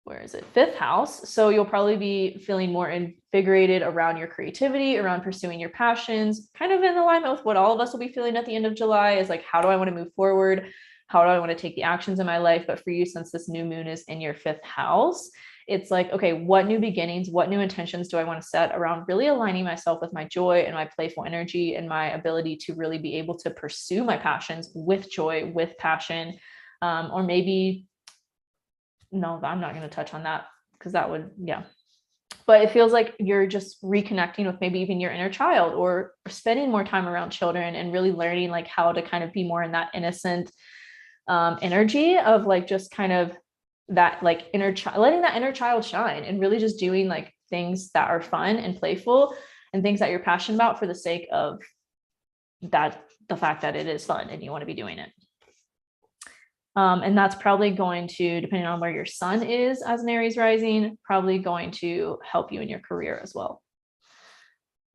5th house. So you'll probably be feeling more invigorated around your creativity, around pursuing your passions, kind of in alignment with what all of us will be feeling at the end of July, is like, how do I want to move forward? How do I want to take the actions in my life? But for you, since this new moon is in your 5th house, it's like, okay, what new beginnings, what new intentions do I want to set around really aligning myself with my joy and my playful energy and my ability to really be able to pursue my passions with joy, with passion, or maybe, no, I'm not going to touch on that because that would, yeah. But it feels like you're just reconnecting with maybe even your inner child, or spending more time around children and really learning like how to kind of be more in that innocent energy of like just kind of that like inner child, letting that inner child shine and really just doing like things that are fun and playful and things that you're passionate about for the sake of that, the fact that it is fun and you want to be doing it. And that's probably going to, depending on where your sun is as an Aries rising, probably going to help you in your career as well.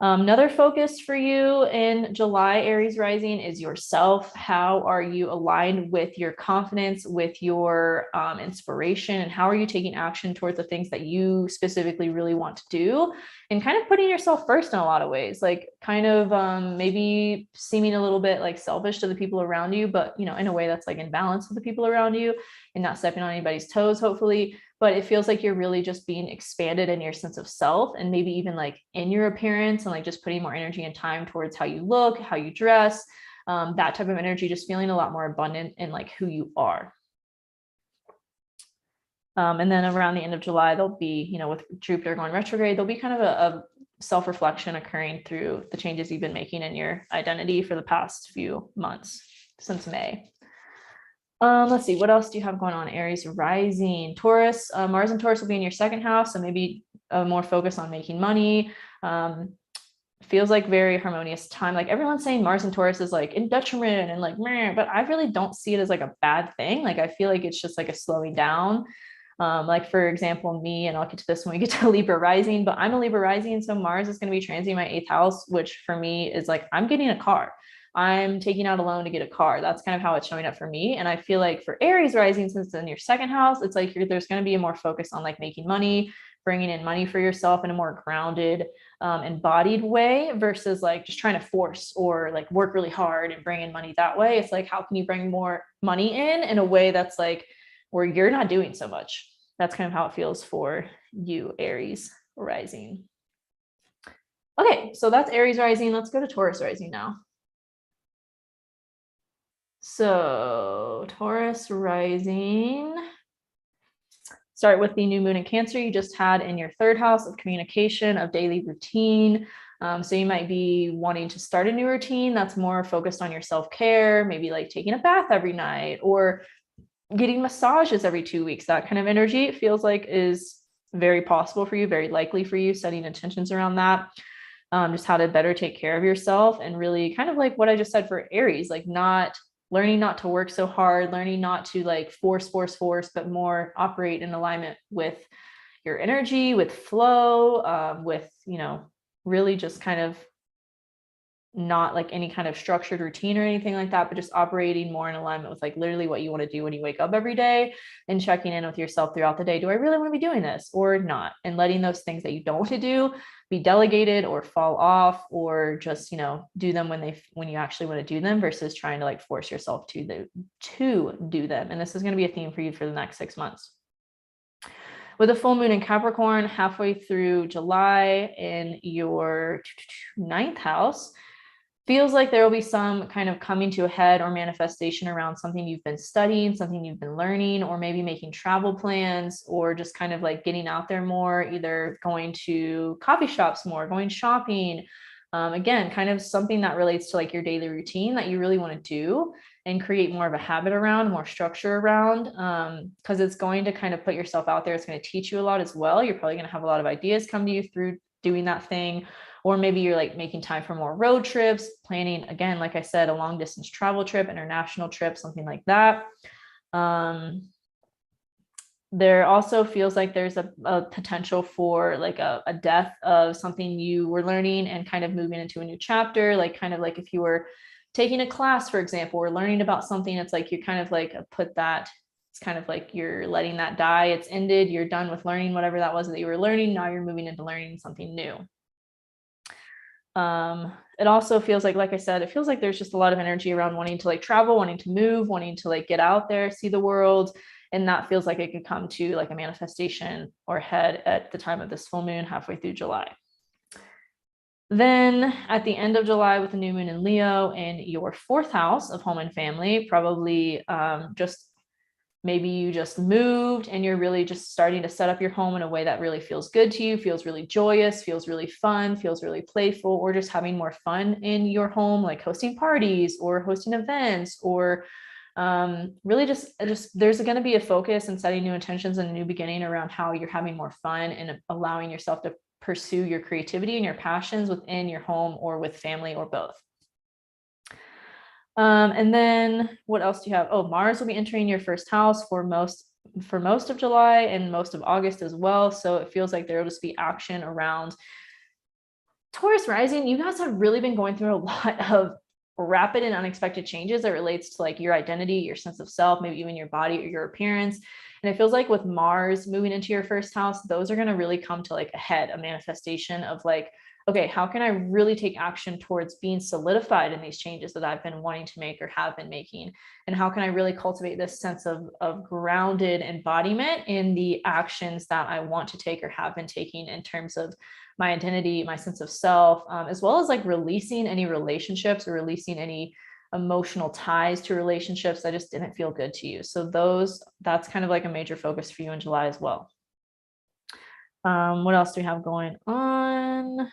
Another focus for you in July, Aries rising, is yourself. How are you aligned with your confidence, with your inspiration, and how are you taking action towards the things that you specifically really want to do, and kind of putting yourself first in a lot of ways, like kind of maybe seeming a little bit like selfish to the people around you, but you know, in a way that's like in balance with the people around you and not stepping on anybody's toes, hopefully. But it feels like you're really just being expanded in your sense of self, and maybe even like in your appearance, and like just putting more energy and time towards how you look, how you dress, that type of energy, just feeling a lot more abundant in like who you are. And then around the end of July, there'll be, you know, with Jupiter going retrograde, there'll be kind of a self-reflection occurring through the changes you've been making in your identity for the past few months since May. Let's see, what else do you have going on? Aries rising, Taurus, Mars and Taurus will be in your 2nd house. So maybe more focus on making money. Feels like very harmonious time. Like everyone's saying Mars and Taurus is like in detriment and like, meh, but I really don't see it as like a bad thing. Like, I feel like it's just like a slowing down. Like for example, me, and I'll get to this when we get to Libra rising, but I'm a Libra rising. So Mars is going to be transiting my 8th house, which for me is like, I'm getting a car. I'm taking out a loan to get a car. That's kind of how it's showing up for me. And I feel like for Aries rising, since it's in your second house, it's like there's going to be a more focus on like making money, bringing in money for yourself in a more grounded, embodied way versus like just trying to force or like work really hard and bring in money that way. It's like, how can you bring more money in a way that's like where you're not doing so much? That's kind of how it feels for you, Aries rising. Okay, so that's Aries rising. Let's go to Taurus rising now. So Taurus rising, start with the new moon in Cancer you just had in your third house of communication, of daily routine. So you might be wanting to start a new routine that's more focused on your self-care, maybe like taking a bath every night or getting massages every 2 weeks. That kind of energy, it feels like, is very possible for you, very likely for you, setting intentions around that. Just how to better take care of yourself, and really kind of like what I just said for Aries, like learning not to work so hard, learning not to like force, but more operate in alignment with your energy, with flow, with, really just kind of not like any kind of structured routine or anything like that, but just operating more in alignment with like literally what you want to do when you wake up every day, and checking in with yourself throughout the day. Do I really want to be doing this or not? And letting those things that you don't want to do be delegated or fall off, or just, do them when you actually want to do them, versus trying to like force yourself to do them. And this is going to be a theme for you for the next 6 months. With a full moon in Capricorn halfway through July in your 9th house, feels like there will be some kind of coming to a head or manifestation around something you've been studying, something you've been learning, or maybe making travel plans, or just kind of like getting out there more, either going to coffee shops more, going shopping. Again, kind of something that relates to like your daily routine that you really want to do and create more of a habit around, more structure around, because it's going to kind of put yourself out there. It's going to teach you a lot as well. You're probably going to have a lot of ideas come to you through doing that thing. Or maybe you're like making time for more road trips, planning, again, like I said, a long distance travel trip, international trip, something like that. There also feels like there's a potential for like a death of something you were learning and kind of moving into a new chapter, like kind of like if you were taking a class, for example, or learning about something, it's like you kind of like it's kind of like you're letting that die. It's ended. You're done with learning whatever that was that you were learning. Now you're moving into learning something new. It also feels like I said, it feels like there's just a lot of energy around wanting to like travel, wanting to move, wanting to like get out there, see the world. And that feels like it could come to like a manifestation or head at the time of this full moon halfway through July. Then at the end of July, with the new moon in Leo in your 4th house of home and family, probably just maybe you just moved and you're really just starting to set up your home in a way that really feels good to you, feels really joyous, feels really fun, feels really playful, or just having more fun in your home, like hosting parties or hosting events, or really just there's going to be a focus and setting new intentions and a new beginning around how you're having more fun and allowing yourself to pursue your creativity and your passions within your home or with family or both. And then what else do you have? Oh, Mars will be entering your 1st house for most of July and most of August as well. So it feels like there will just be action around Taurus rising. You guys have really been going through a lot of rapid and unexpected changes that relates to like your identity, your sense of self, maybe even your body or your appearance. And it feels like with Mars moving into your 1st house, those are going to really come to like a head, a manifestation of like, okay, how can I really take action towards being solidified in these changes that I've been wanting to make or have been making? And how can I really cultivate this sense of grounded embodiment in the actions that I want to take or have been taking in terms of my identity, my sense of self, as well as like releasing any relationships or releasing any emotional ties to relationships that just didn't feel good to you. So that's kind of like a major focus for you in July as well. What else do we have going on?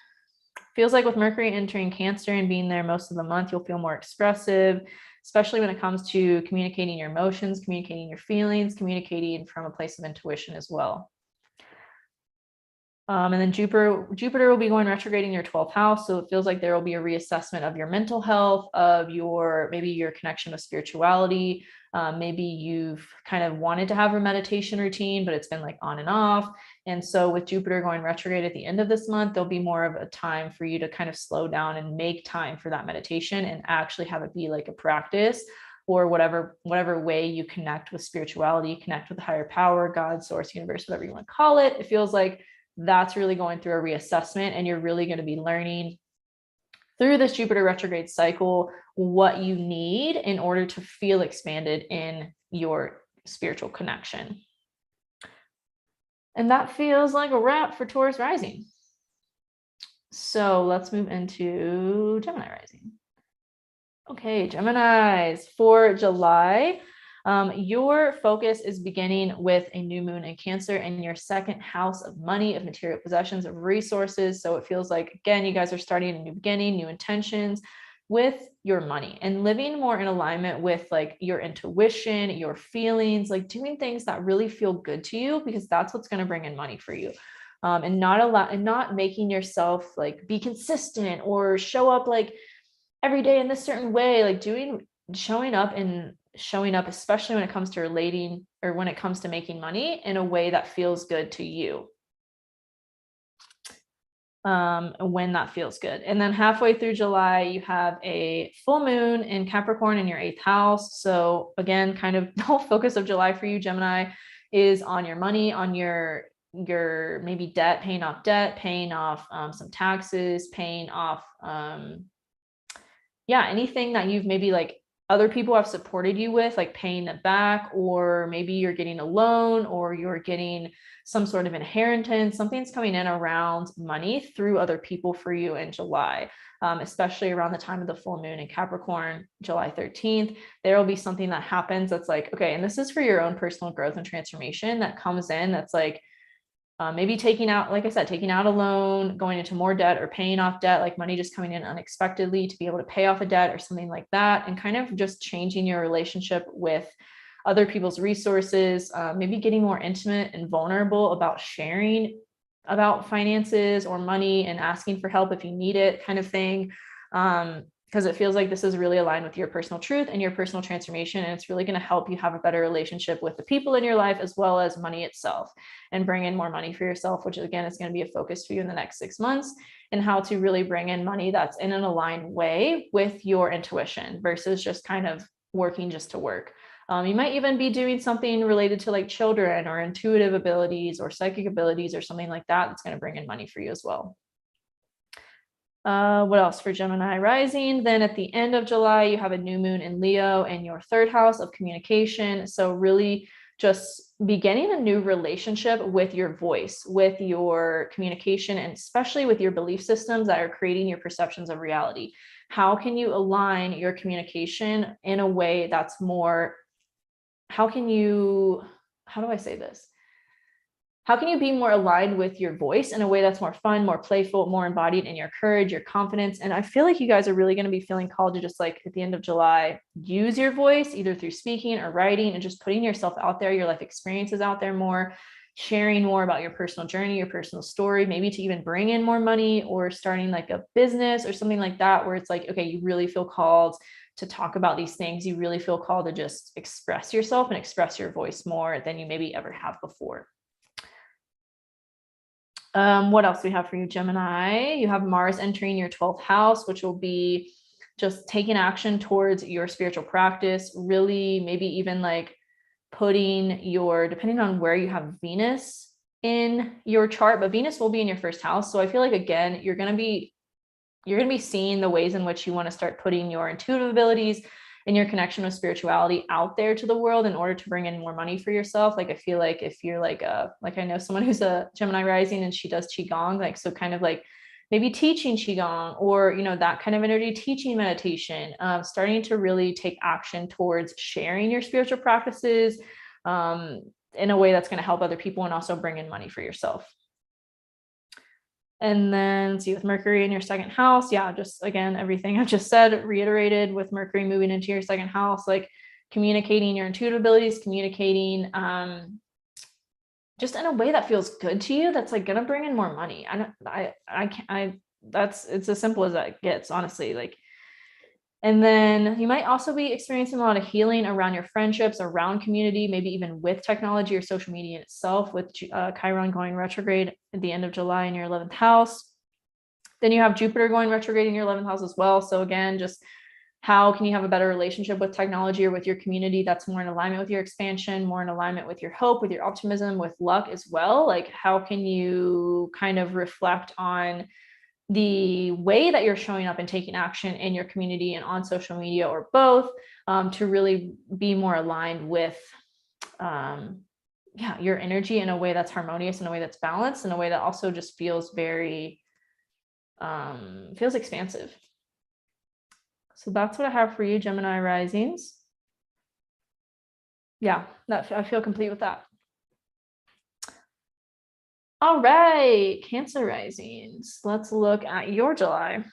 Feels like with Mercury entering Cancer and being there most of the month, you'll feel more expressive, especially when it comes to communicating your emotions, communicating your feelings, communicating from a place of intuition as well. And then Jupiter will be going retrograde in your 12th house. So it feels like there will be a reassessment of your mental health, of maybe your connection with spirituality, Maybe you've kind of wanted to have a meditation routine, but it's been like on and off. And so with Jupiter going retrograde at the end of this month, there'll be more of a time for you to kind of slow down and make time for that meditation and actually have it be like a practice, or whatever way you connect with spirituality, connect with the higher power, God, source, universe, whatever you want to call it. It feels like that's really going through a reassessment, and you're really going to be learning through this Jupiter retrograde cycle what you need in order to feel expanded in your spiritual connection. And that feels like a wrap for Taurus Rising. So let's move into Gemini Rising. Okay, Geminis, for July, your focus is beginning with a new moon in Cancer in your second house of money, of material possessions, of resources. So it feels like, again, you guys are starting a new beginning, new intentions with your money, and living more in alignment with like your intuition, your feelings, like doing things that really feel good to you, because that's what's going to bring in money for you. And not making yourself like be consistent or show up like every day in this certain way, like showing up, especially when it comes to relating, or when it comes to making money, in a way that feels good to you. When that feels good. And then halfway through July, you have a full moon in Capricorn in your 8th house. So again, kind of the whole focus of July for you, Gemini, is on your money, on your maybe debt, paying off some taxes, paying off anything that you've maybe like other people have supported you with, like paying it back, or maybe you're getting a loan, or you're getting some sort of inheritance. Something's coming in around money through other people for you in July, especially around the time of the full moon in Capricorn, July 13th. There will be something that happens that's like, okay, and this is for your own personal growth and transformation that comes in, that's like, maybe taking out a loan, going into more debt, or paying off debt, like money just coming in unexpectedly to be able to pay off a debt or something like that, and kind of just changing your relationship with other people's resources, maybe getting more intimate and vulnerable about sharing about finances or money, and asking for help if you need it, kind of thing. Because it feels like this is really aligned with your personal truth and your personal transformation. And it's really going to help you have a better relationship with the people in your life, as well as money itself, and bring in more money for yourself, which again is going to be a focus for you in the next 6 months, and how to really bring in money that's in an aligned way with your intuition versus just kind of working just to work. You might even be doing something related to like children, or intuitive abilities, or psychic abilities, or something like that that's going to bring in money for you as well. What else for Gemini Rising? Then at the end of July, you have a new moon in Leo in your 3rd house of communication. So really just beginning a new relationship with your voice, with your communication, and especially with your belief systems that are creating your perceptions of reality. How can you align your communication in a way that's more, how do I say this? How can you be more aligned with your voice in a way that's more fun, more playful, more embodied in your courage, your confidence? And I feel like you guys are really going to be feeling called to just like at the end of July, use your voice either through speaking or writing, and just putting yourself out there, your life experiences out there more, sharing more about your personal journey, your personal story, maybe to even bring in more money, or starting like a business or something like that, where it's like, okay, you really feel called to talk about these things. You really feel called to just express yourself and express your voice more than you maybe ever have before. What else do we have for you, Gemini? You have Mars entering your 12th house, which will be just taking action towards your spiritual practice, really maybe even like depending on where you have Venus in your chart, but Venus will be in your 1st house. So I feel like, again, you're going to be seeing the ways in which you want to start putting your intuitive abilities and your connection with spirituality out there to the world in order to bring in more money for yourself. Like, I feel like if you're like I know someone who's a Gemini rising and she does Qigong, like, so kind of like maybe teaching Qigong, or, that kind of energy, teaching meditation, starting to really take action towards sharing your spiritual practices in a way that's going to help other people and also bring in money for yourself. And then see, with Mercury in your 2nd house, just again, everything I've just said, reiterated, with Mercury moving into your 2nd house, like communicating your intuitive abilities, communicating just in a way that feels good to you, that's like gonna bring in more money. It's as simple as that gets, honestly. Like, And then you might also be experiencing a lot of healing around your friendships, around community, maybe even with technology or social media itself, with Chiron going retrograde at the end of July in your 11th house. Then you have Jupiter going retrograde in your 11th house as well. So again, just how can you have a better relationship with technology or with your community that's more in alignment with your expansion, more in alignment with your hope, with your optimism, with luck as well? Like, how can you kind of reflect on the way that you're showing up and taking action in your community and on social media, or both, to really be more aligned with your energy in a way that's harmonious, in a way that's balanced, in a way that also just feels very feels expansive. So that's what I have for you, Gemini risings. Yeah, I feel complete with that. All right, Cancer risings. Let's look at your July.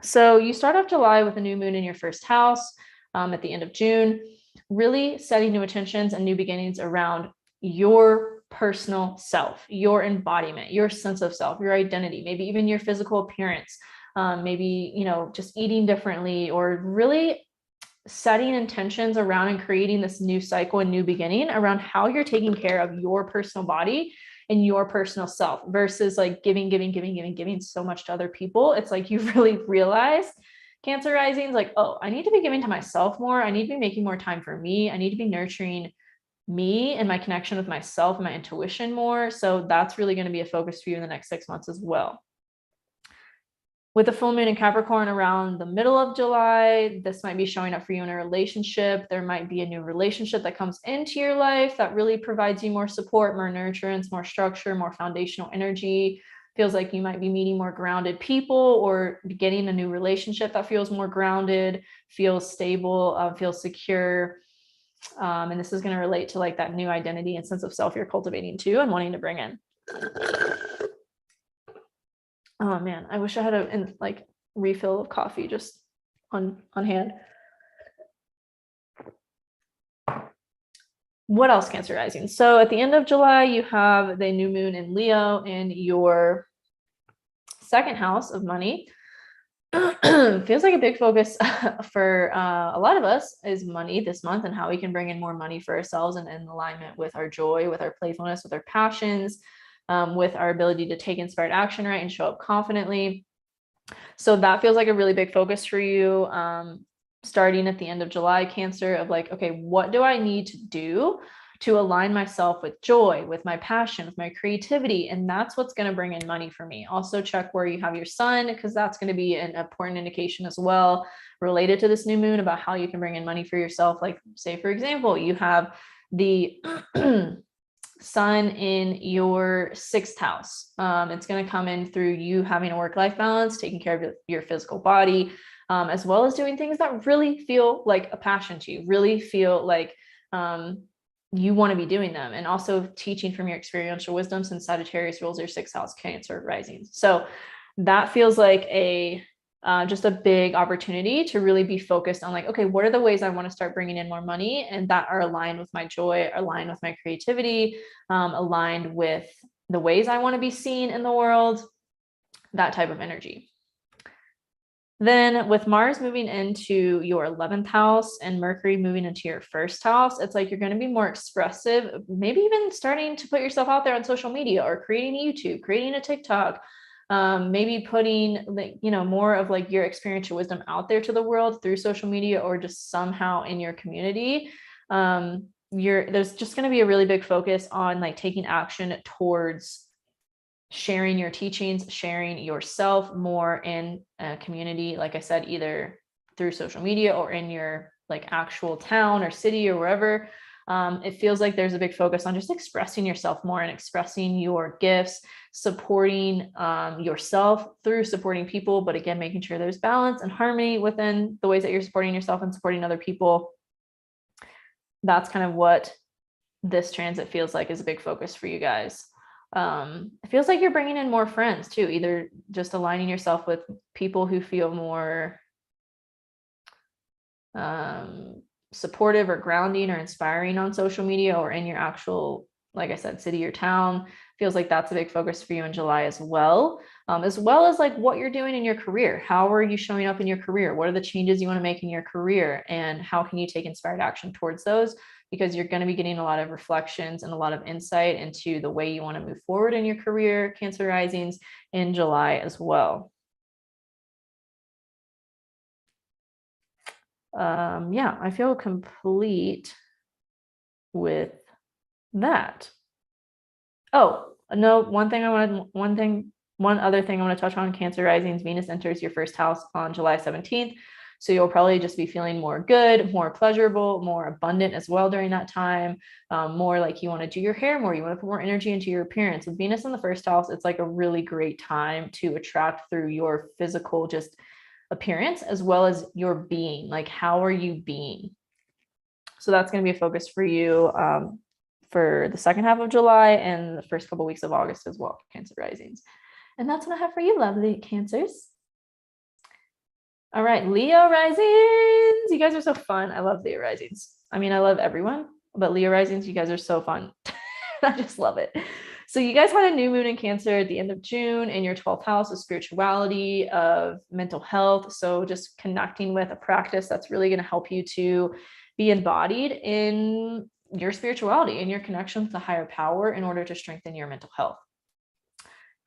So you start off July with a new moon in your first house at the end of June, really setting new intentions and new beginnings around your personal self, your embodiment, your sense of self, your identity, maybe even your physical appearance, maybe, you know, just eating differently, or really setting intentions around and creating this new cycle and new beginning around how you're taking care of your personal body and your personal self, versus like giving so much to other people. It's like you really realize, Cancer rising is like, oh, I need to be giving to myself more. I need to be making more time for me. I need to be nurturing me and my connection with myself and my intuition more. So that's really going to be a focus for you in the next 6 months as well. With the full moon in Capricorn around the middle of July, this might be showing up for you in a relationship. There might be a new relationship that comes into your life that really provides you more support, more nurturance, more structure, more foundational energy. Feels like you might be meeting more grounded people, or getting a new relationship that feels more grounded, feels stable, feels secure. And this is going to relate to like that new identity and sense of self you're cultivating too and wanting to bring in. Oh man, I wish I had a like refill of coffee just on hand. What else, Cancer rising? So at the end of July, you have the new moon in Leo in your second house of money. Feels like a big focus for a lot of us is money this month, and how we can bring in more money for ourselves and in alignment with our joy, with our playfulness, with our passions, with our ability to take inspired action, right, and show up confidently. So that feels like a really big focus for you, starting at the end of July, Cancer, of like, okay, what do I need to do to align myself with joy, with my passion, with my creativity? And that's what's going to bring in money for me. Also check where you have your sun, because that's going to be an important indication as well, related to this new moon, about how you can bring in money for yourself. Like, say, for example, you have the sun in your sixth house. It's going to come in through you having a work-life balance, taking care of your physical body, as well as doing things that really feel like a passion to you, really feel like you want to be doing them, and also teaching from your experiential wisdom, since Sagittarius rules your sixth house, Cancer rising. So that feels like a just a big opportunity to really be focused on like, okay, what are the ways I want to start bringing in more money, and that are aligned with my joy, aligned with my creativity, aligned with the ways I want to be seen in the world, that type of energy. Then with Mars moving into your 11th house and Mercury moving into your first house, it's like you're going to be more expressive, maybe even starting to put yourself out there on social media, or creating a YouTube, creating a TikTok, maybe putting like, you know, more of like your experiential wisdom out there to the world through social media, or just somehow in your community. There's just going to be a really big focus on like taking action towards sharing your teachings, sharing yourself more in a community, like I said, either through social media or in your like actual town or city or wherever. It feels like there's a big focus on just expressing yourself more and expressing your gifts, supporting yourself through supporting people, but again, making sure there's balance and harmony within the ways that you're supporting yourself and supporting other people. That's kind of what this transit feels like is a big focus for you guys. It feels like you're bringing in more friends too, either just aligning yourself with people who feel more supportive or grounding or inspiring on social media, or in your actual, like I said, city or town. Feels like that's a big focus for you in July as well. as well as like what you're doing in your career. How are you showing up in your career? What are the changes you want to make in your career? And how can you take inspired action towards those? Because you're going to be getting a lot of reflections and a lot of insight into the way you want to move forward in your career, Cancer risings, in July as well. Yeah, I feel complete with that. Oh, no, one other thing I want to touch on, Cancer risings, Venus enters your first house on July 17th. So you'll probably just be feeling more good, more pleasurable, more abundant as well during that time. More like you want to do your hair more, you want to put more energy into your appearance. With Venus in the first house, it's like a really great time to attract through your physical just appearance as well as your being. Like, how are you being? So that's going to be a focus for you for the second half of July and the first couple of weeks of August as well, Cancer risings. And that's what I have for you, lovely Cancers. All right, Leo risings. You guys are so fun. I love Leo risings. I mean, I love everyone, but Leo risings, you guys are so fun. I just love it. So you guys had a new moon in Cancer at the end of June in your 12th house of spirituality, of mental health. So just connecting with a practice that's really going to help you to be embodied in your spirituality and your connection with the higher power in order to strengthen your mental health.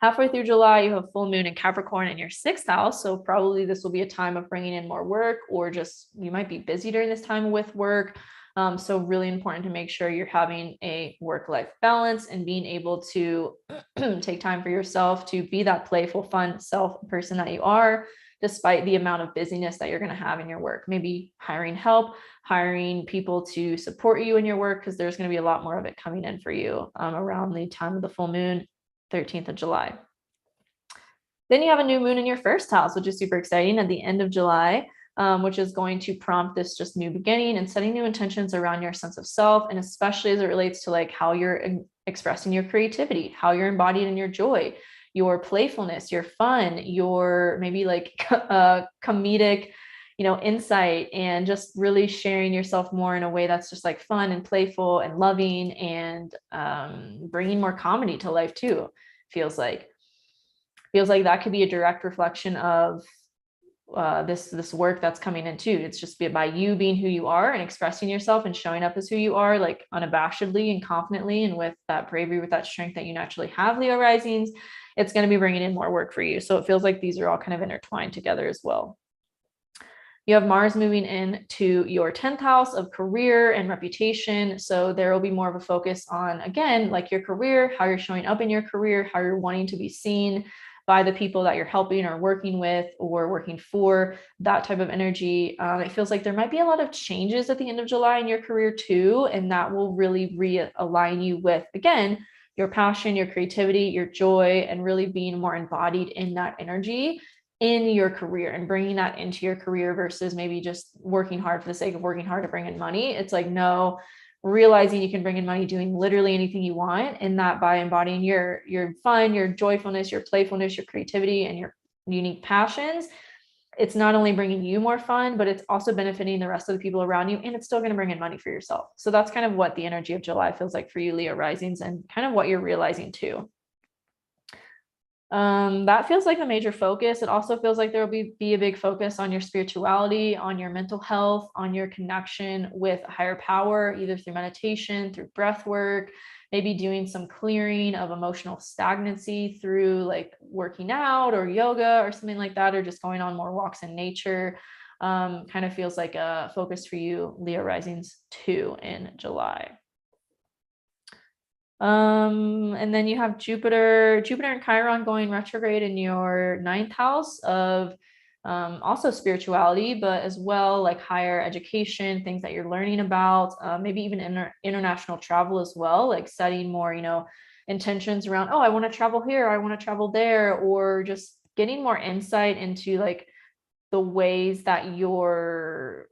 Halfway through July, you have full moon in Capricorn in your 6th house. So probably this will be a time of bringing in more work, or just you might be busy during this time with work. So really important to make sure you're having a work-life balance and being able to take time for yourself to be that playful, fun self person that you are, despite the amount of busyness that you're going to have in your work. Maybe hiring help, hiring people to support you in your work, because there's going to be a lot more of it coming in for you around the time of the full moon, 13th of July. Then you have a new moon in your first house, which is super exciting at the end of July, which is going to prompt this just new beginning and setting new intentions around your sense of self. And especially as it relates to like how you're expressing your creativity, how you're embodied in your joy, your playfulness, your fun, your maybe like comedic, insight, and just really sharing yourself more in a way that's just like fun and playful and loving, and bringing more comedy to life too. Feels like that could be a direct reflection of this work that's coming in too. It's just by you being who you are and expressing yourself and showing up as who you are, like unabashedly and confidently, and with that bravery, with that strength that you naturally have, Leo risings. It's going to be bringing in more work for you. So it feels like these are all kind of intertwined together as well. You have Mars moving into your 10th house of career and reputation. So there will be more of a focus on, again, like your career, how you're showing up in your career, how you're wanting to be seen by the people that you're helping or working with or working for, that type of energy. It feels like there might be a lot of changes at the end of July in your career too. And that will really realign you with, again, your passion, your creativity, your joy, and really being more embodied in that energy in your career and bringing that into your career versus maybe just working hard for the sake of working hard to bring in money. It's like, no, realizing you can bring in money doing literally anything you want, and that by embodying your fun, your joyfulness, your playfulness, your creativity, and your unique passions, it's not only bringing you more fun, but it's also benefiting the rest of the people around you, and it's still going to bring in money for yourself. So that's kind of what the energy of July feels like for you, Leo risings, and kind of what you're realizing too. That feels like a major focus. It also feels like there will be a big focus on your spirituality, on your mental health, on your connection with a higher power, either through meditation, through breath work, maybe doing some clearing of emotional stagnancy through like working out or yoga or something like that, or just going on more walks in nature. Kind of feels like a focus for you, Leo risings too, in July. And then you have Jupiter and Chiron going retrograde in your 9th house of also spirituality, but as well like higher education, things that you're learning about, maybe even international travel as well, like setting more, intentions around, oh, I want to travel here, I want to travel there, or just getting more insight into like the ways that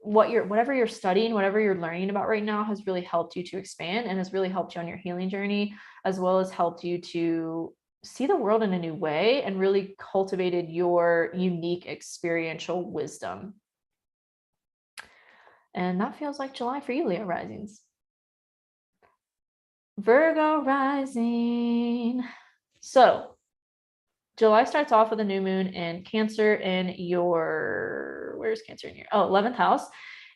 whatever you're studying, whatever you're learning about right now has really helped you to expand and has really helped you on your healing journey, as well as helped you to see the world in a new way and really cultivated your unique experiential wisdom. And that feels like July for you, Leo risings. Virgo rising. So July starts off with a new moon in Cancer in your, where's Cancer in your, 11th house,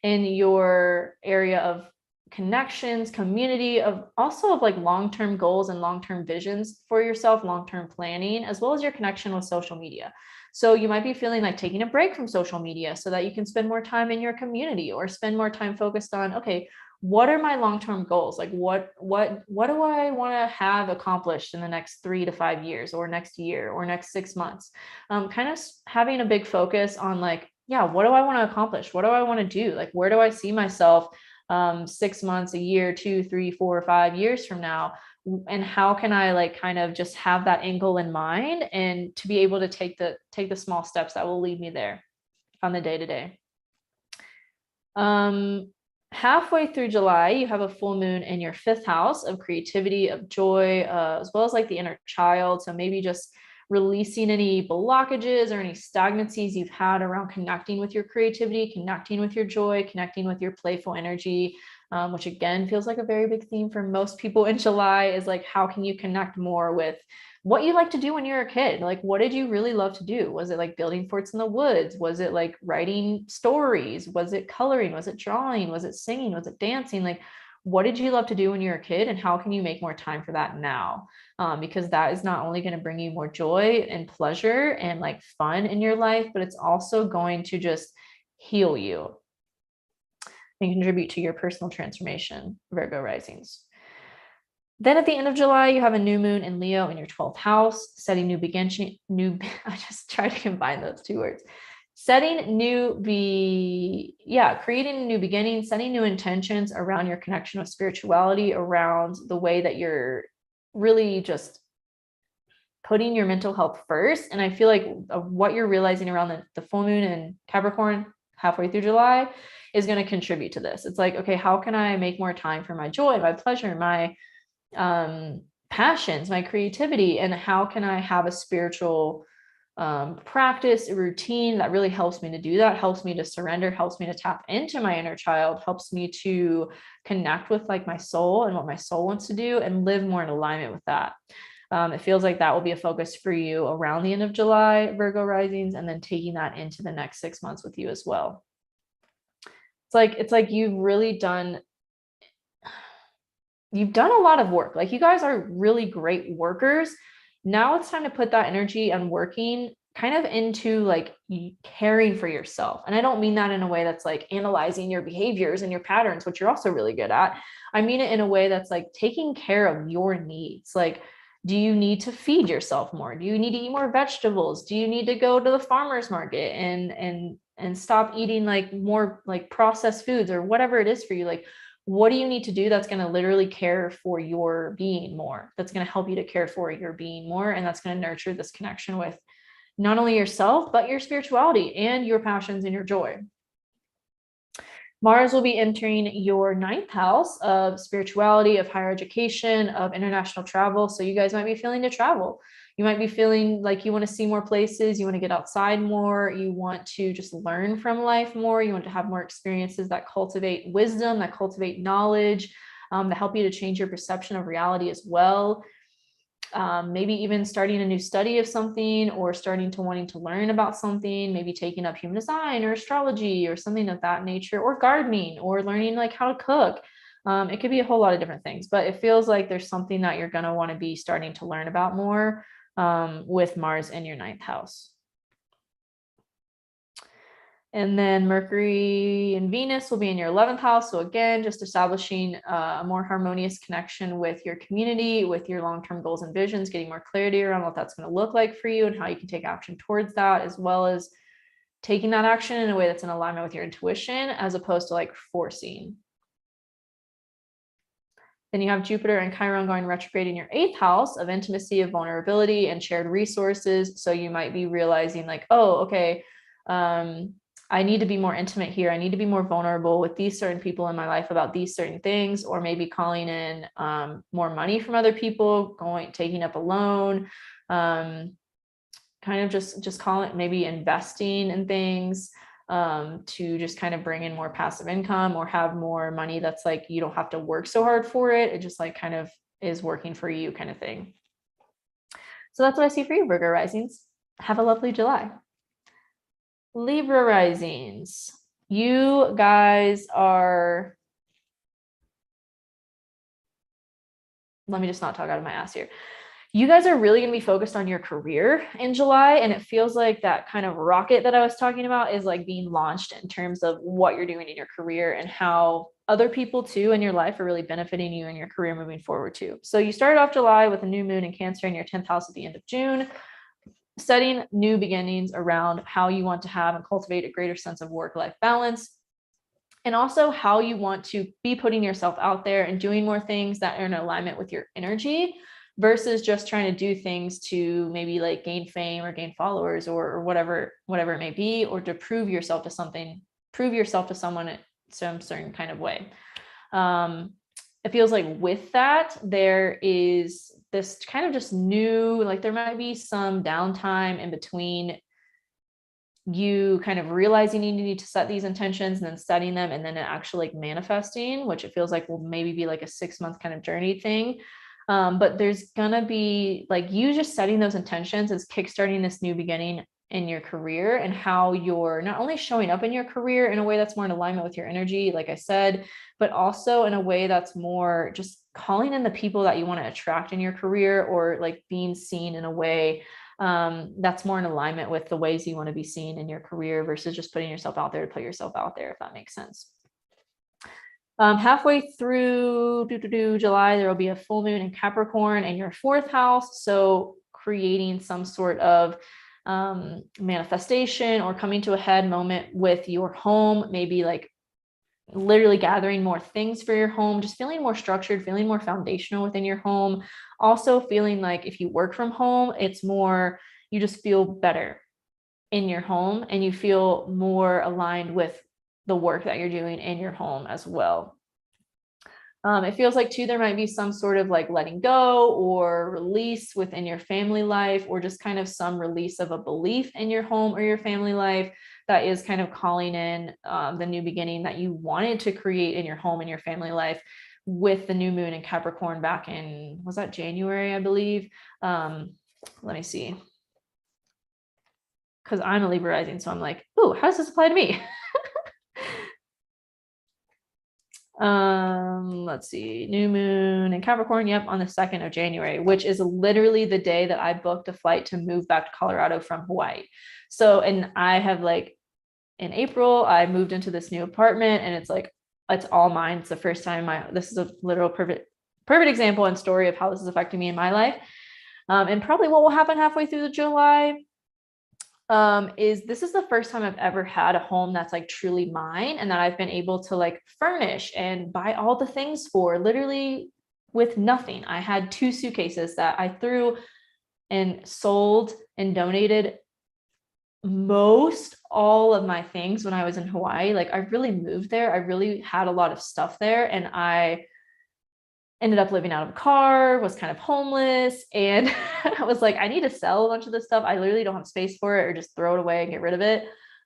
in your area of connections, community, of also of like long-term goals and long-term visions for yourself, long-term planning, as well as your connection with social media. So you might be feeling like taking a break from social media so that you can spend more time in your community or spend more time focused on, okay, what are my long-term goals? Like what do I want to have accomplished in the next 3 to 5 years or next year or next 6 months? Kind of having a big focus on like, yeah, what do I want to accomplish? What do I want to do? Like, where do I see myself 6 months, a year, 2, 3, 4, 5 years from now? And how can I like kind of just have that angle in mind and to be able to take the small steps that will lead me there on the day to day. Halfway through July, you have a full moon in your 5th house of creativity, of joy, as well as like the inner child. So maybe just releasing any blockages or any stagnancies you've had around connecting with your creativity, connecting with your joy, connecting with your playful energy, which again feels like a very big theme for most people in July, is like, how can you connect more with what you like to do when you're a kid? Like, what did you really love to do? Was it like building forts in the woods? Was it like writing stories? Was it coloring? Was it drawing? Was it singing? Was it dancing? Like, what did you love to do when you were a kid? And how can you make more time for that now? Because that is not only going to bring you more joy and pleasure and like fun in your life, but it's also going to just heal you and contribute to your personal transformation, Virgo risings. Then at the end of July, you have a new moon in Leo in your 12th house, setting new beginning, I just tried to combine those two words. Creating a new beginning, setting new intentions around your connection with spirituality, around the way that you're really just putting your mental health first. And I feel like what you're realizing around the full moon in Capricorn halfway through July is going to contribute to this. It's like, okay, how can I make more time for my joy, my pleasure, my passions, my creativity, and how can I have a spiritual practice, a routine that really helps me to do that, helps me to surrender, helps me to tap into my inner child, helps me to connect with like my soul and what my soul wants to do and live more in alignment with that. It feels like that will be a focus for you around the end of July, Virgo risings, and then taking that into the next 6 months with you as well. It's like you've done a lot of work. Like, you guys are really great workers. Now it's time to put that energy on working kind of into like caring for yourself. And I don't mean that in a way that's like analyzing your behaviors and your patterns, which you're also really good at. I mean it in a way that's like taking care of your needs. Like, do you need to feed yourself more? Do you need to eat more vegetables? Do you need to go to the farmer's market and stop eating like more like processed foods or whatever it is for you? Like, what do you need to do that's going to literally care for your being more? That's going to help you to care for your being more. And that's going to nurture this connection with not only yourself, but your spirituality and your passions and your joy. Mars will be entering your 9th house of spirituality, of higher education, of international travel. So you guys might be feeling to travel. You might be feeling like you want to see more places. You want to get outside more. You want to just learn from life more. You want to have more experiences that cultivate wisdom, that cultivate knowledge, that help you to change your perception of reality as well. Maybe even starting a new study of something, or starting to wanting to learn about something, maybe taking up human design or astrology or something of that nature, or gardening, or learning like how to cook. It could be a whole lot of different things, but it feels like there's something that you're going to want to be starting to learn about more with Mars in your 9th house. And then Mercury and Venus will be in your 11th house. So again, just establishing a more harmonious connection with your community, with your long-term goals and visions, getting more clarity around what that's going to look like for you and how you can take action towards that, as well as taking that action in a way that's in alignment with your intuition, as opposed to like forcing. Then you have Jupiter and Chiron going retrograde in your 8th house of intimacy, of vulnerability, and shared resources. So you might be realizing like, oh, okay, I need to be more intimate here. I need to be more vulnerable with these certain people in my life about these certain things, or maybe calling in more money from other people, taking up a loan, kind of just call it maybe investing in things to just kind of bring in more passive income, or have more money that's like, you don't have to work so hard for it. It just like kind of is working for you kind of thing. So that's what I see for you, Virgo risings. Have a lovely July. Libra risings. You guys are, let me just not talk out of my ass here. You guys are really going to be focused on your career in July. And it feels like that kind of rocket that I was talking about is like being launched in terms of what you're doing in your career and how other people too in your life are really benefiting you in your career moving forward too. So you started off July with a new moon in Cancer in your 10th house at the end of June, setting new beginnings around how you want to have and cultivate a greater sense of work-life balance. And also how you want to be putting yourself out there and doing more things that are in alignment with your energy versus just trying to do things to maybe like gain fame or gain followers or whatever it may be, or to prove yourself to something, prove yourself to someone in some certain kind of way. It feels like with that, there is this kind of just new, like there might be some downtime in between you kind of realizing you need to set these intentions and then setting them and then actually like manifesting, which it feels like will maybe be like a 6-month kind of journey thing. But there's gonna be like you just setting those intentions is kickstarting this new beginning in your career and how you're not only showing up in your career in a way that's more in alignment with your energy, like I said, but also in a way that's more just calling in the people that you want to attract in your career, or like being seen in a way that's more in alignment with the ways you want to be seen in your career versus just putting yourself out there to put yourself out there, if that makes sense. Halfway through July, there will be a full moon in Capricorn in your 4th house. So creating some sort of manifestation or coming to a head moment with your home, maybe like literally gathering more things for your home, just feeling more structured, feeling more foundational within your home. Also feeling like if you work from home, it's more, you just feel better in your home and you feel more aligned with the work that you're doing in your home as well. It feels like too, there might be some sort of like letting go or release within your family life, or just kind of some release of a belief in your home or your family life that is kind of calling in the new beginning that you wanted to create in your home and your family life with the new moon in Capricorn back in, was that January, I believe? Let me see. Because I'm a Libra rising, so I'm like, oh, how does this apply to me? Let's see, new moon in Capricorn, yep, on the 2nd of January, which is literally the day that I booked a flight to move back to Colorado from Hawaii. So, and I have like in April, I moved into this new apartment and it's like, it's all mine. It's the first time this is a literal perfect example and story of how this is affecting me in my life. And probably what will happen halfway through the July is this is the first time I've ever had a home that's like truly mine and that I've been able to like furnish and buy all the things for literally with nothing. I had 2 suitcases that I threw and sold and donated most all of my things when I was in Hawaii. Like I really moved there. I really had a lot of stuff there and I ended up living out of a car, was kind of homeless. And I was like, I need to sell a bunch of this stuff. I literally don't have space for it, or just throw it away and get rid of it.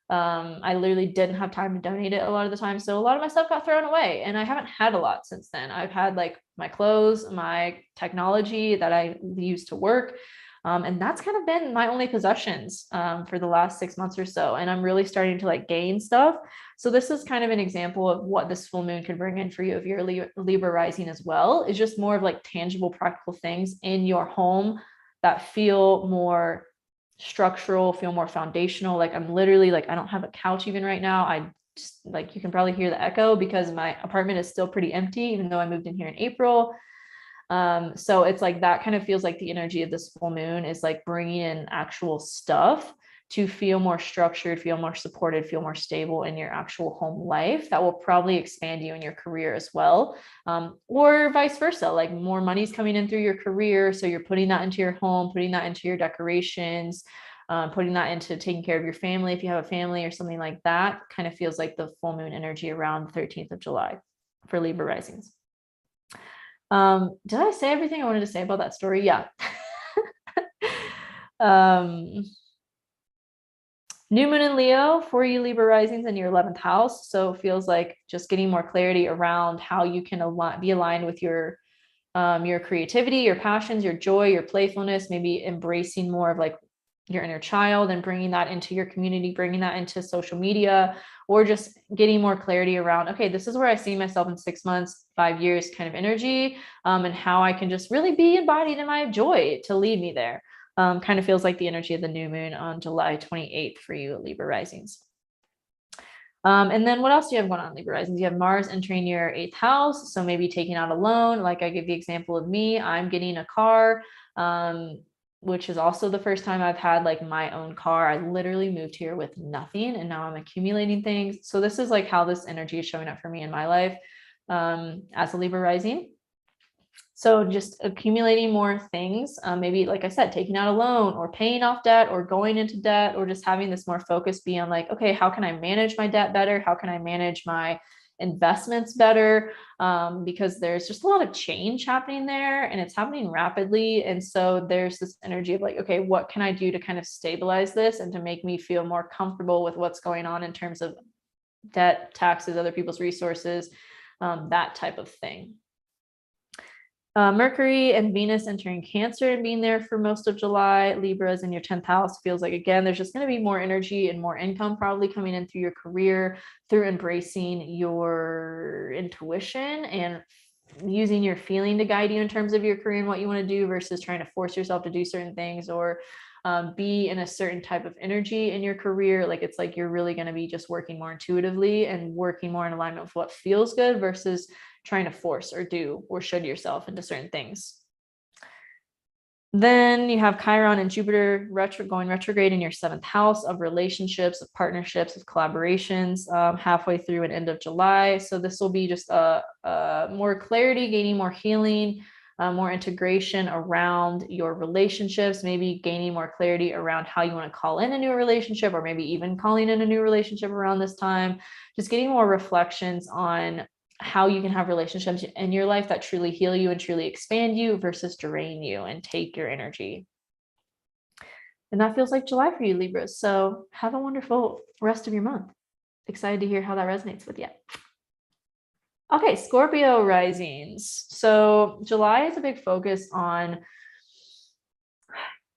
I literally didn't have time to donate it a lot of the time. So a lot of my stuff got thrown away and I haven't had a lot since then. I've had like my clothes, my technology that I use to work. And that's kind of been my only possessions for the last 6 months or so. And I'm really starting to like gain stuff. So this is kind of an example of what this full moon could bring in for you if you're Libra rising as well. It's just more of like tangible, practical things in your home that feel more structural, feel more foundational. Like I'm literally like, I don't have a couch even right now. I just like, you can probably hear the echo because my apartment is still pretty empty, even though I moved in here in April. So it's like that kind of feels like the energy of this full moon is like bringing in actual stuff to feel more structured, feel more supported, feel more stable in your actual home life. That will probably expand you in your career as well. Or vice versa, like more money's coming in through your career. So you're putting that into your home, putting that into your decorations, putting that into taking care of your family. If you have a family or something like that, kind of feels like the full moon energy around the 13th of July for Libra risings. Did I say everything I wanted to say about that story? Yeah. New moon in Leo for you Libra risings in your 11th house. So it feels like just getting more clarity around how you can be aligned with your your creativity, your passions, your joy, your playfulness, maybe embracing more of like your inner child and bringing that into your community, bringing that into social media, or just getting more clarity around, okay, this is where I see myself in 6 months, 5 years kind of energy, and how I can just really be embodied in my joy to lead me there. Kind of feels like the energy of the new moon on July 28th for you, Libra risings. And then what else do you have going on, Libra risings? You have Mars entering your 8th house. So maybe taking out a loan, like I give the example of me, I'm getting a car, which is also the first time I've had like my own car. I literally moved here with nothing and now I'm accumulating things. So this is like how this energy is showing up for me in my life as a Libra rising. So just accumulating more things, maybe, like I said, taking out a loan or paying off debt or going into debt, or just having this more focus be on like, okay, how can I manage my debt better? How can I manage my investments better? Because there's just a lot of change happening there and it's happening rapidly. And so there's this energy of like, okay, what can I do to kind of stabilize this and to make me feel more comfortable with what's going on in terms of debt, taxes, other people's resources, that type of thing. Mercury and Venus entering Cancer and being there for most of July. Libras in your 10th house feels like, again, there's just going to be more energy and more income probably coming in through your career, through embracing your intuition and using your feeling to guide you in terms of your career and what you want to do versus trying to force yourself to do certain things or be in a certain type of energy in your career. Like it's like you're really going to be just working more intuitively and working more in alignment with what feels good versus trying to force or do or should yourself into certain things. Then you have Chiron and Jupiter going retrograde in your 7th house of relationships, of partnerships, of collaborations, halfway through and end of July. So this will be just more clarity, gaining more healing, more integration around your relationships, maybe gaining more clarity around how you want to call in a new relationship, or maybe even calling in a new relationship around this time. Just getting more reflections on how you can have relationships in your life that truly heal you and truly expand you versus drain you and take your energy. And that feels like July for you, Libras. So have a wonderful rest of your month. Excited to hear how that resonates with you. Okay, Scorpio risings. So July is a big focus on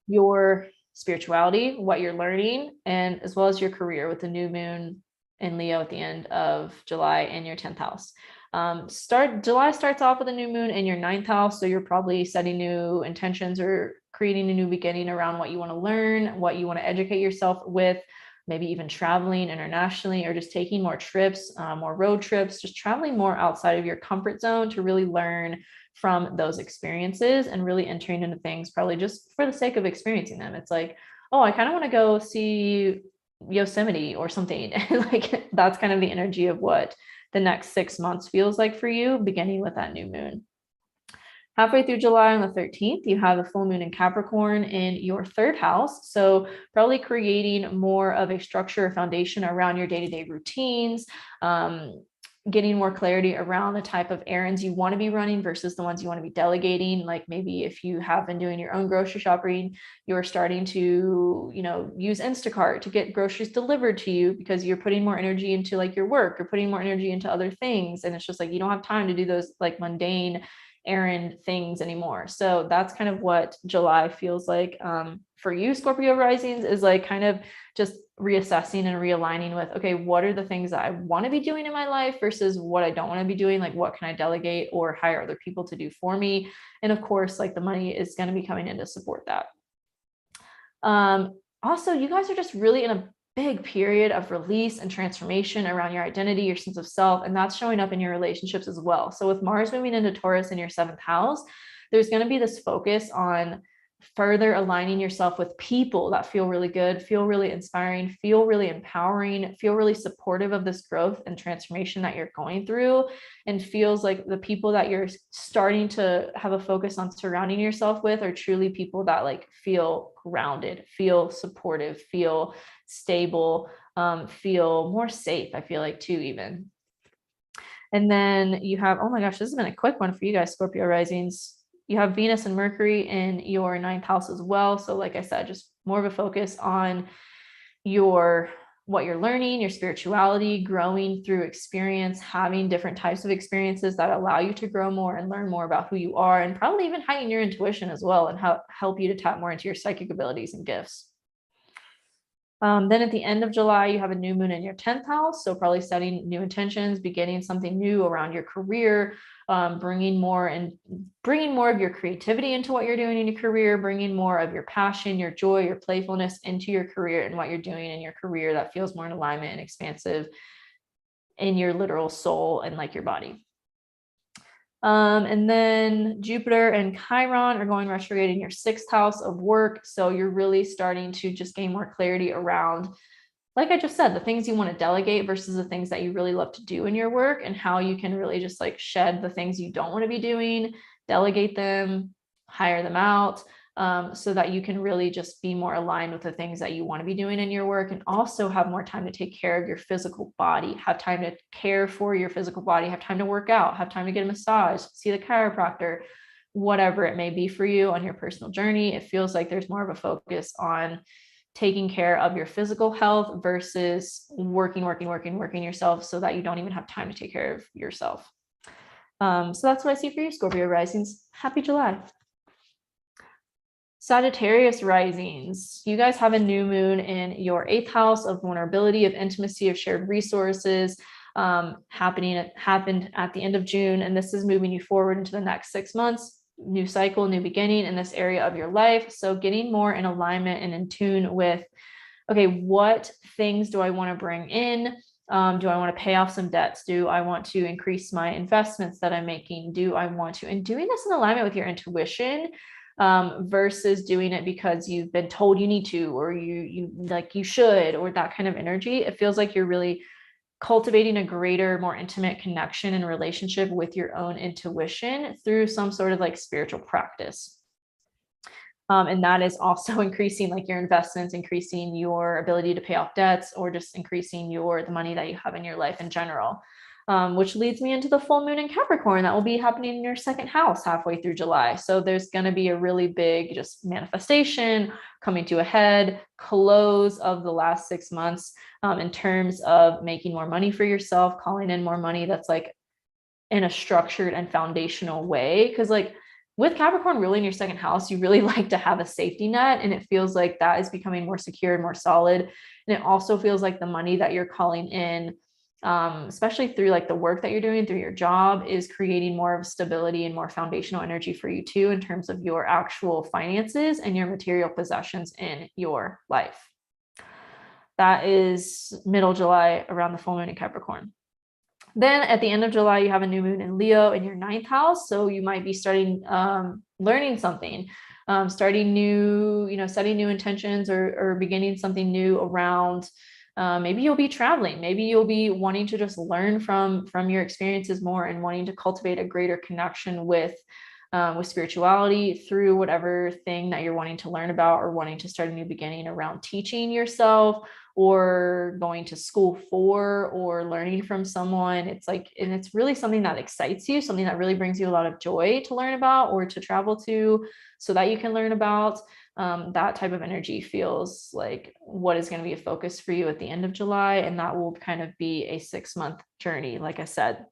your spirituality, what you're learning, and as well as your career with the new moon in Leo at the end of July in your 10th house. July starts off with a new moon in your 9th house. So you're probably setting new intentions or creating a new beginning around what you want to learn, what you want to educate yourself with, maybe even traveling internationally or just taking more trips, more road trips, just traveling more outside of your comfort zone to really learn from those experiences and really entering into things probably just for the sake of experiencing them. It's like, oh, I kind of want to go see Yosemite or something. Like that's kind of the energy of what the next 6 months feels like for you, beginning with that new moon. Halfway through July on the 13th, you have a full moon in Capricorn in your 3rd house. So probably creating more of a structure or foundation around your day-to-day routines, getting more clarity around the type of errands you want to be running versus the ones you want to be delegating. Like maybe if you have been doing your own grocery shopping, you're starting to, use Instacart to get groceries delivered to you because you're putting more energy into like your work or putting more energy into other things. And it's just like, you don't have time to do those like mundane errand things anymore. So that's kind of what July feels like for you, Scorpio risings, is like kind of just reassessing and realigning with, okay, what are the things that I want to be doing in my life versus what I don't want to be doing? Like, what can I delegate or hire other people to do for me? And of course, like the money is going to be coming in to support that. Also, you guys are just really in a big period of release and transformation around your identity, your sense of self, and that's showing up in your relationships as well. So with Mars moving into Taurus in your 7th house, there's going to be this focus on further aligning yourself with people that feel really good, feel really inspiring, feel really empowering, feel really supportive of this growth and transformation that you're going through, and feels like the people that you're starting to have a focus on surrounding yourself with are truly people that like feel grounded, feel supportive, feel stable, feel more safe, I feel like too, even. And then you have, oh my gosh, this has been a quick one for you guys, Scorpio risings. You have Venus and Mercury in your 9th house as well. So like I said, just more of a focus on your what you're learning, your spirituality, growing through experience, having different types of experiences that allow you to grow more and learn more about who you are, and probably even heighten your intuition as well and help you to tap more into your psychic abilities and gifts. Then at the end of July, you have a new moon in your 10th house. So probably setting new intentions, beginning something new around your career, bringing more of your creativity into what you're doing in your career, bringing more of your passion, your joy, your playfulness into your career and what you're doing in your career that feels more in alignment and expansive in your literal soul and like your body. And then Jupiter and Chiron are going retrograde in your 6th house of work. So you're really starting to just gain more clarity around, like I just said, the things you want to delegate versus the things that you really love to do in your work, and how you can really just like shed the things you don't want to be doing, delegate them, hire them out, so that you can really just be more aligned with the things that you want to be doing in your work, and also have more time to take care of your physical body, have time to care for your physical body, have time to work out, have time to get a massage, see the chiropractor, whatever it may be for you on your personal journey. It feels like there's more of a focus on taking care of your physical health versus working yourself so that you don't even have time to take care of yourself. So that's what I see for you, Scorpio risings. Happy July. Sagittarius risings, you guys have a new moon in your 8th house of vulnerability, of intimacy, of shared resources. Happened at the end of June, and this is moving you forward into the next 6 months. New cycle, new beginning in this area of your life. So getting more in alignment and in tune with, okay, what things do I want to bring in? Do I want to pay off some debts? Do I want to increase my investments that I'm making? Do I want to, and doing this in alignment with your intuition, versus doing it because you've been told you need to, or you like you should, or that kind of energy. It feels like you're really cultivating a greater, more intimate connection and relationship with your own intuition through some sort of like spiritual practice. And that is also increasing like your investments, increasing your ability to pay off debts, or just increasing the money that you have in your life in general. Which leads me into the full moon in Capricorn that will be happening in your 2nd house halfway through July. So there's going to be a really big just manifestation coming to a head, close of the last 6 months, in terms of making more money for yourself, calling in more money that's like in a structured and foundational way. Because like with Capricorn really in your 2nd house, you really like to have a safety net, and it feels like that is becoming more secure and more solid. And it also feels like the money that you're calling in, especially through like the work that you're doing through your job, is creating more of stability and more foundational energy for you too, in terms of your actual finances and your material possessions in your life. That is middle July, around the full moon in Capricorn. Then at the end of July, you have a new moon in Leo in your 9th house. So you might be starting, learning something, starting new, setting new intentions, or beginning something new around, maybe you'll be traveling. Maybe you'll be wanting to just learn from your experiences more, and wanting to cultivate a greater connection with spirituality through whatever thing that you're wanting to learn about, or wanting to start a new beginning around teaching yourself, or going to school for, or learning from someone. It's like, and it's really something that excites you, something that really brings you a lot of joy to learn about, or to travel to, so that you can learn about. That type of energy feels like what is going to be a focus for you at the end of July. And that will kind of be a 6-month journey, like I said.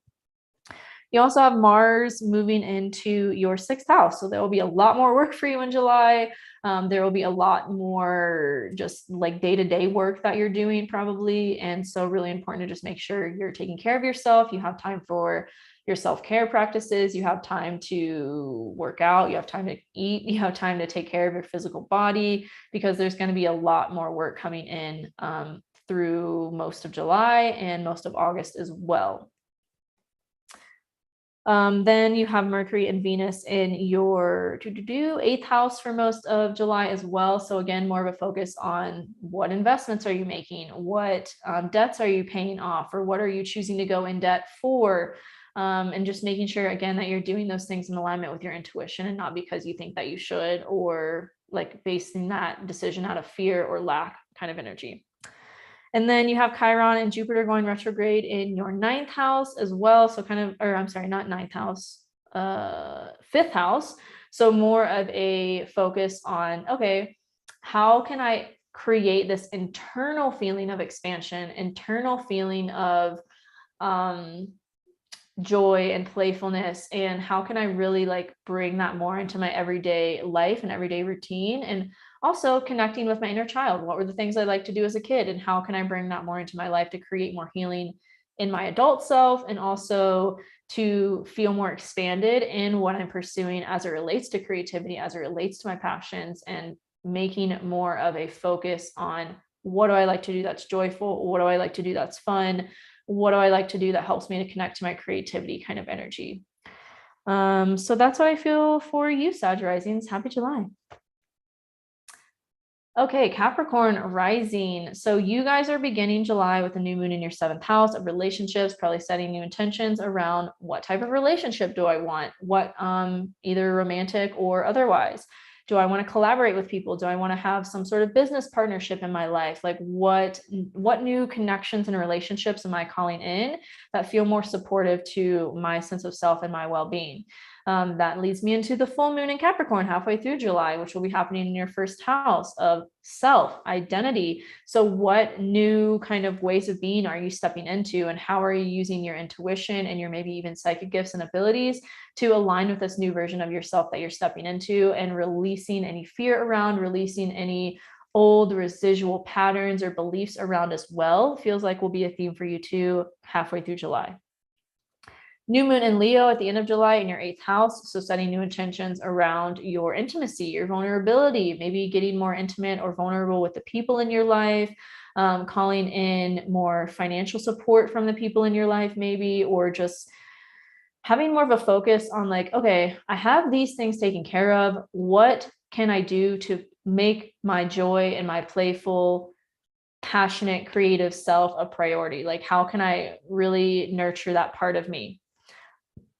You also have Mars moving into your 6th house. So there will be a lot more work for you in July. There will be a lot more just like day-to-day work that you're doing probably. And so really important to just make sure you're taking care of yourself. You have time for your self-care practices. You have time to work out. You have time to eat. You have time to take care of your physical body, because there's going to be a lot more work coming in through most of July and most of August as well. Then you have Mercury and Venus in your 8th house for most of July as well. So again, more of a focus on what investments are you making, what debts are you paying off, or what are you choosing to go in debt for, and just making sure again that you're doing those things in alignment with your intuition, and not because you think that you should, or like basing that decision out of fear or lack kind of energy. And then you have Chiron and Jupiter going retrograde in your 9th house as well. So kind of, or I'm sorry, not 9th house, 5th house. So more of a focus on, okay, how can I create this internal feeling of expansion, internal feeling of joy and playfulness, and how can I really like bring that more into my everyday life and everyday routine, and also connecting with my inner child. What were the things I like to do as a kid, and how can I bring that more into my life to create more healing in my adult self, and also to feel more expanded in what I'm pursuing as it relates to creativity, as it relates to my passions, and making more of a focus on what do I like to do that's joyful, what do I like to do that's fun, what do I like to do that helps me to connect to my creativity kind of energy. So that's how I feel for you, Sag Risings. Happy July. Okay, Capricorn Rising. So you guys are beginning July with a new moon in your 7th house of relationships, probably setting new intentions around what type of relationship do I want, what either romantic or otherwise. Do I want to collaborate with people? Do I want to have some sort of business partnership in my life? Like what new connections and relationships am I calling in that feel more supportive to my sense of self and my well-being? That leads me into the full moon in Capricorn halfway through July, which will be happening in your 1st house of self identity. So what new kind of ways of being are you stepping into, and how are you using your intuition and your maybe even psychic gifts and abilities to align with this new version of yourself that you're stepping into, and releasing any fear around, releasing any old residual patterns or beliefs around as well? Feels like will be a theme for you too halfway through July. New moon in Leo at the end of July in your 8th house. So setting new intentions around your intimacy, your vulnerability, maybe getting more intimate or vulnerable with the people in your life, calling in more financial support from the people in your life, maybe, or just having more of a focus on like, okay, I have these things taken care of. What can I do to make my joy and my playful, passionate, creative self a priority? Like, how can I really nurture that part of me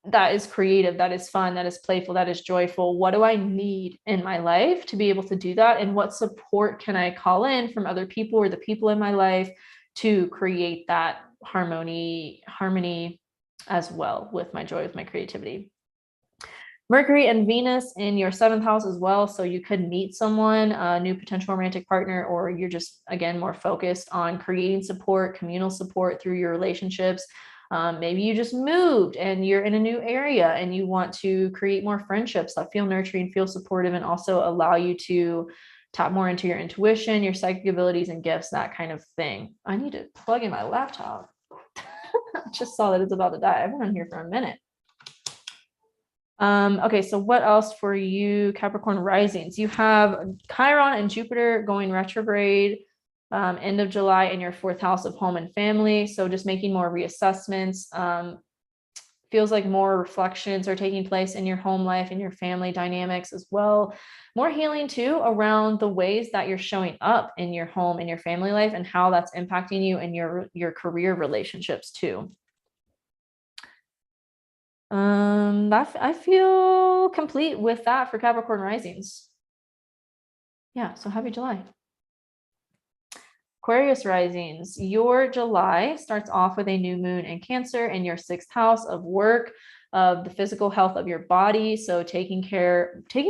that is creative, that is fun, that is playful, that is joyful? What do I need in my life to be able to do that? And what support can I call in from other people or the people in my life to create that harmony as well with my joy, with my creativity? Mercury and Venus in your 7th house as well. So you could meet someone, a new potential romantic partner, or you're just, again, more focused on creating support, communal support through your relationships. Maybe you just moved and you're in a new area and you want to create more friendships that feel nurturing, feel supportive, and also allow you to tap more into your intuition, your psychic abilities and gifts, that kind of thing. I need to plug in my laptop. I just saw that it's about to die. I've been on here for a minute. Okay, so what else for you, Capricorn Risings? You have Chiron and Jupiter going retrograde end of July in your 4th house of home and family. So just making more reassessments. Feels like more reflections are taking place in your home life and your family dynamics as well. More healing too around the ways that you're showing up in your home and your family life, and how that's impacting you and your career relationships too. I feel complete with that for Capricorn Risings. Yeah, so happy July. Aquarius Risings, your July starts off with a new moon in Cancer in your 6th house of work, of the physical health of your body. So taking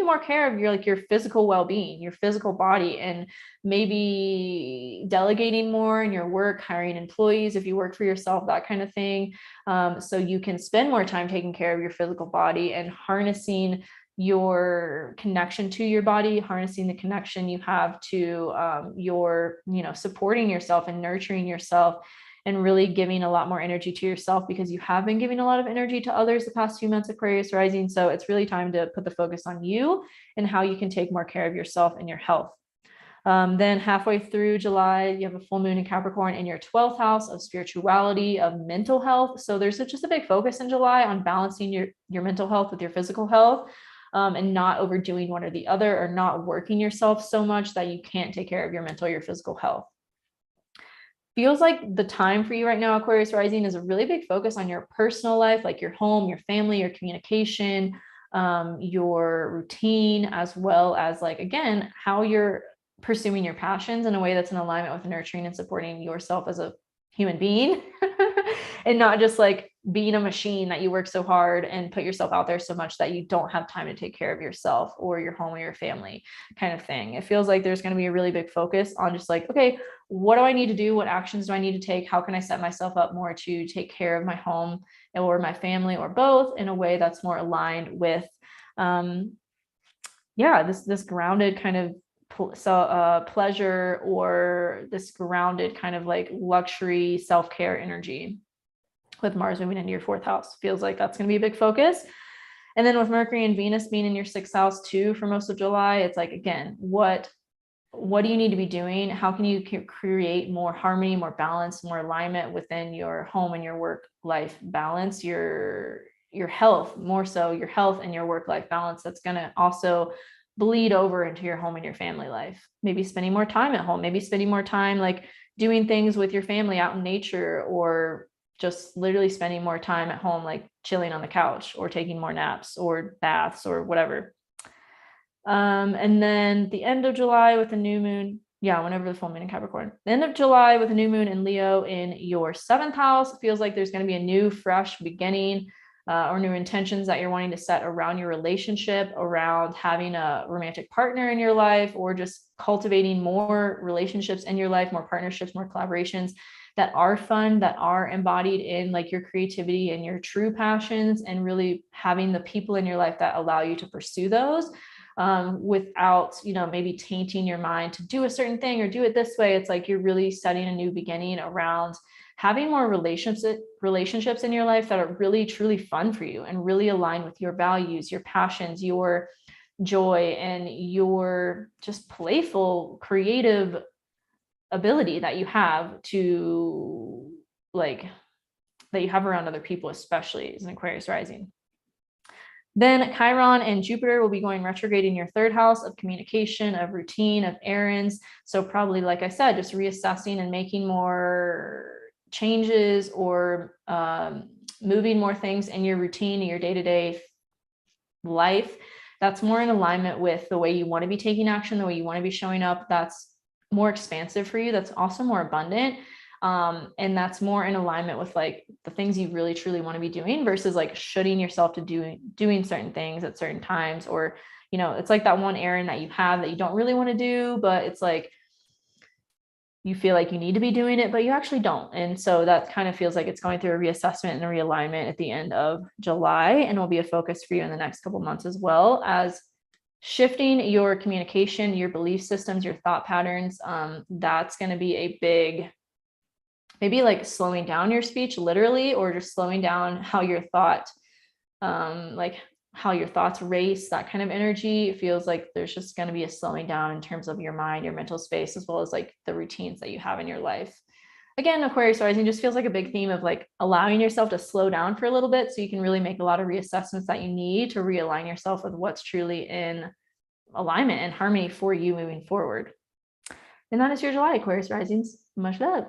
more care of your physical well-being, your physical body, and maybe delegating more in your work, hiring employees if you work for yourself, that kind of thing. So you can spend more time taking care of your physical body and harnessing your connection to your body, harnessing the connection you have to your, supporting yourself and nurturing yourself, and really giving a lot more energy to yourself, because you have been giving a lot of energy to others the past few months, Aquarius Rising. So it's really time to put the focus on you and how you can take more care of yourself and your health. Then halfway through July, you have a full moon in Capricorn in your 12th house of spirituality, of mental health. So there's just a big focus in July on balancing your mental health with your physical health. And not overdoing one or the other, or not working yourself so much that you can't take care of your mental or your physical health. Feels like the time for you right now, Aquarius Rising, is a really big focus on your personal life, like your home, your family, your communication, your routine, as well as again, how you're pursuing your passions in a way that's in alignment with nurturing and supporting yourself as a human being and not just like being a machine that you work so hard and put yourself out there so much that you don't have time to take care of yourself or your home or your family kind of thing. It feels like there's going to be a really big focus on just like, okay, what do I need to do? What actions do I need to take? How can I set myself up more to take care of my home or my family or both in a way that's more aligned with, this grounded kind of pleasure, or this grounded kind of like luxury self-care energy. With Mars moving into your 4th house, feels like that's going to be a big focus. And then with Mercury and Venus being in your 6th house too for most of July, it's like, again, what do you need to be doing? How can you create more harmony, more balance, more alignment within your home and your work life balance, your health, more so your health and your work life balance. That's going to also bleed over into your home and your family life. Maybe spending more time at home, maybe spending more time like doing things with your family out in nature, or just literally spending more time at home, like chilling on the couch or taking more naps or baths or whatever. And then the end of July with the new moon, whenever the full moon in Capricorn, the end of July with a new moon in Leo in your 7th house, it feels like there's going to be a new, fresh beginning, or new intentions that you're wanting to set around your relationship, around having a romantic partner in your life, or just cultivating more relationships in your life, more partnerships, more collaborations that are fun, that are embodied in like your creativity and your true passions, and really having the people in your life that allow you to pursue those, without, maybe tainting your mind to do a certain thing or do it this way. It's like you're really setting a new beginning around having more relationships in your life that are really truly fun for you and really align with your values, your passions, your joy, and your just playful, creative ability that you have to like, that you have around other people, especially as an Aquarius rising. Then Chiron and Jupiter will be going retrograde in your 3rd house of communication, of routine, of errands. So probably, like I said, just reassessing and making more changes, or moving more things in your routine, in your day-to-day life. That's more in alignment with the way you want to be taking action, the way you want to be showing up. That's more expansive for you. That's also more abundant. And that's more in alignment with like the things you really truly want to be doing, versus like shooting yourself to doing certain things at certain times. Or, it's like that one errand that you have that you don't really want to do, but it's like you feel like you need to be doing it, but you actually don't. And so that kind of feels like it's going through a reassessment and a realignment at the end of July, and will be a focus for you in the next couple months, as well as shifting your communication, your belief systems, your thought patterns. That's going to be a big, maybe like slowing down your speech literally, or just slowing down how your thoughts race, that kind of energy. It feels like there's just going to be a slowing down in terms of your mind, your mental space, as well as like the routines that you have in your life. Again, Aquarius rising just feels like a big theme of like allowing yourself to slow down for a little bit, so you can really make a lot of reassessments that you need to realign yourself with what's truly in alignment and harmony for you moving forward. And that is your July, Aquarius risings. Much love.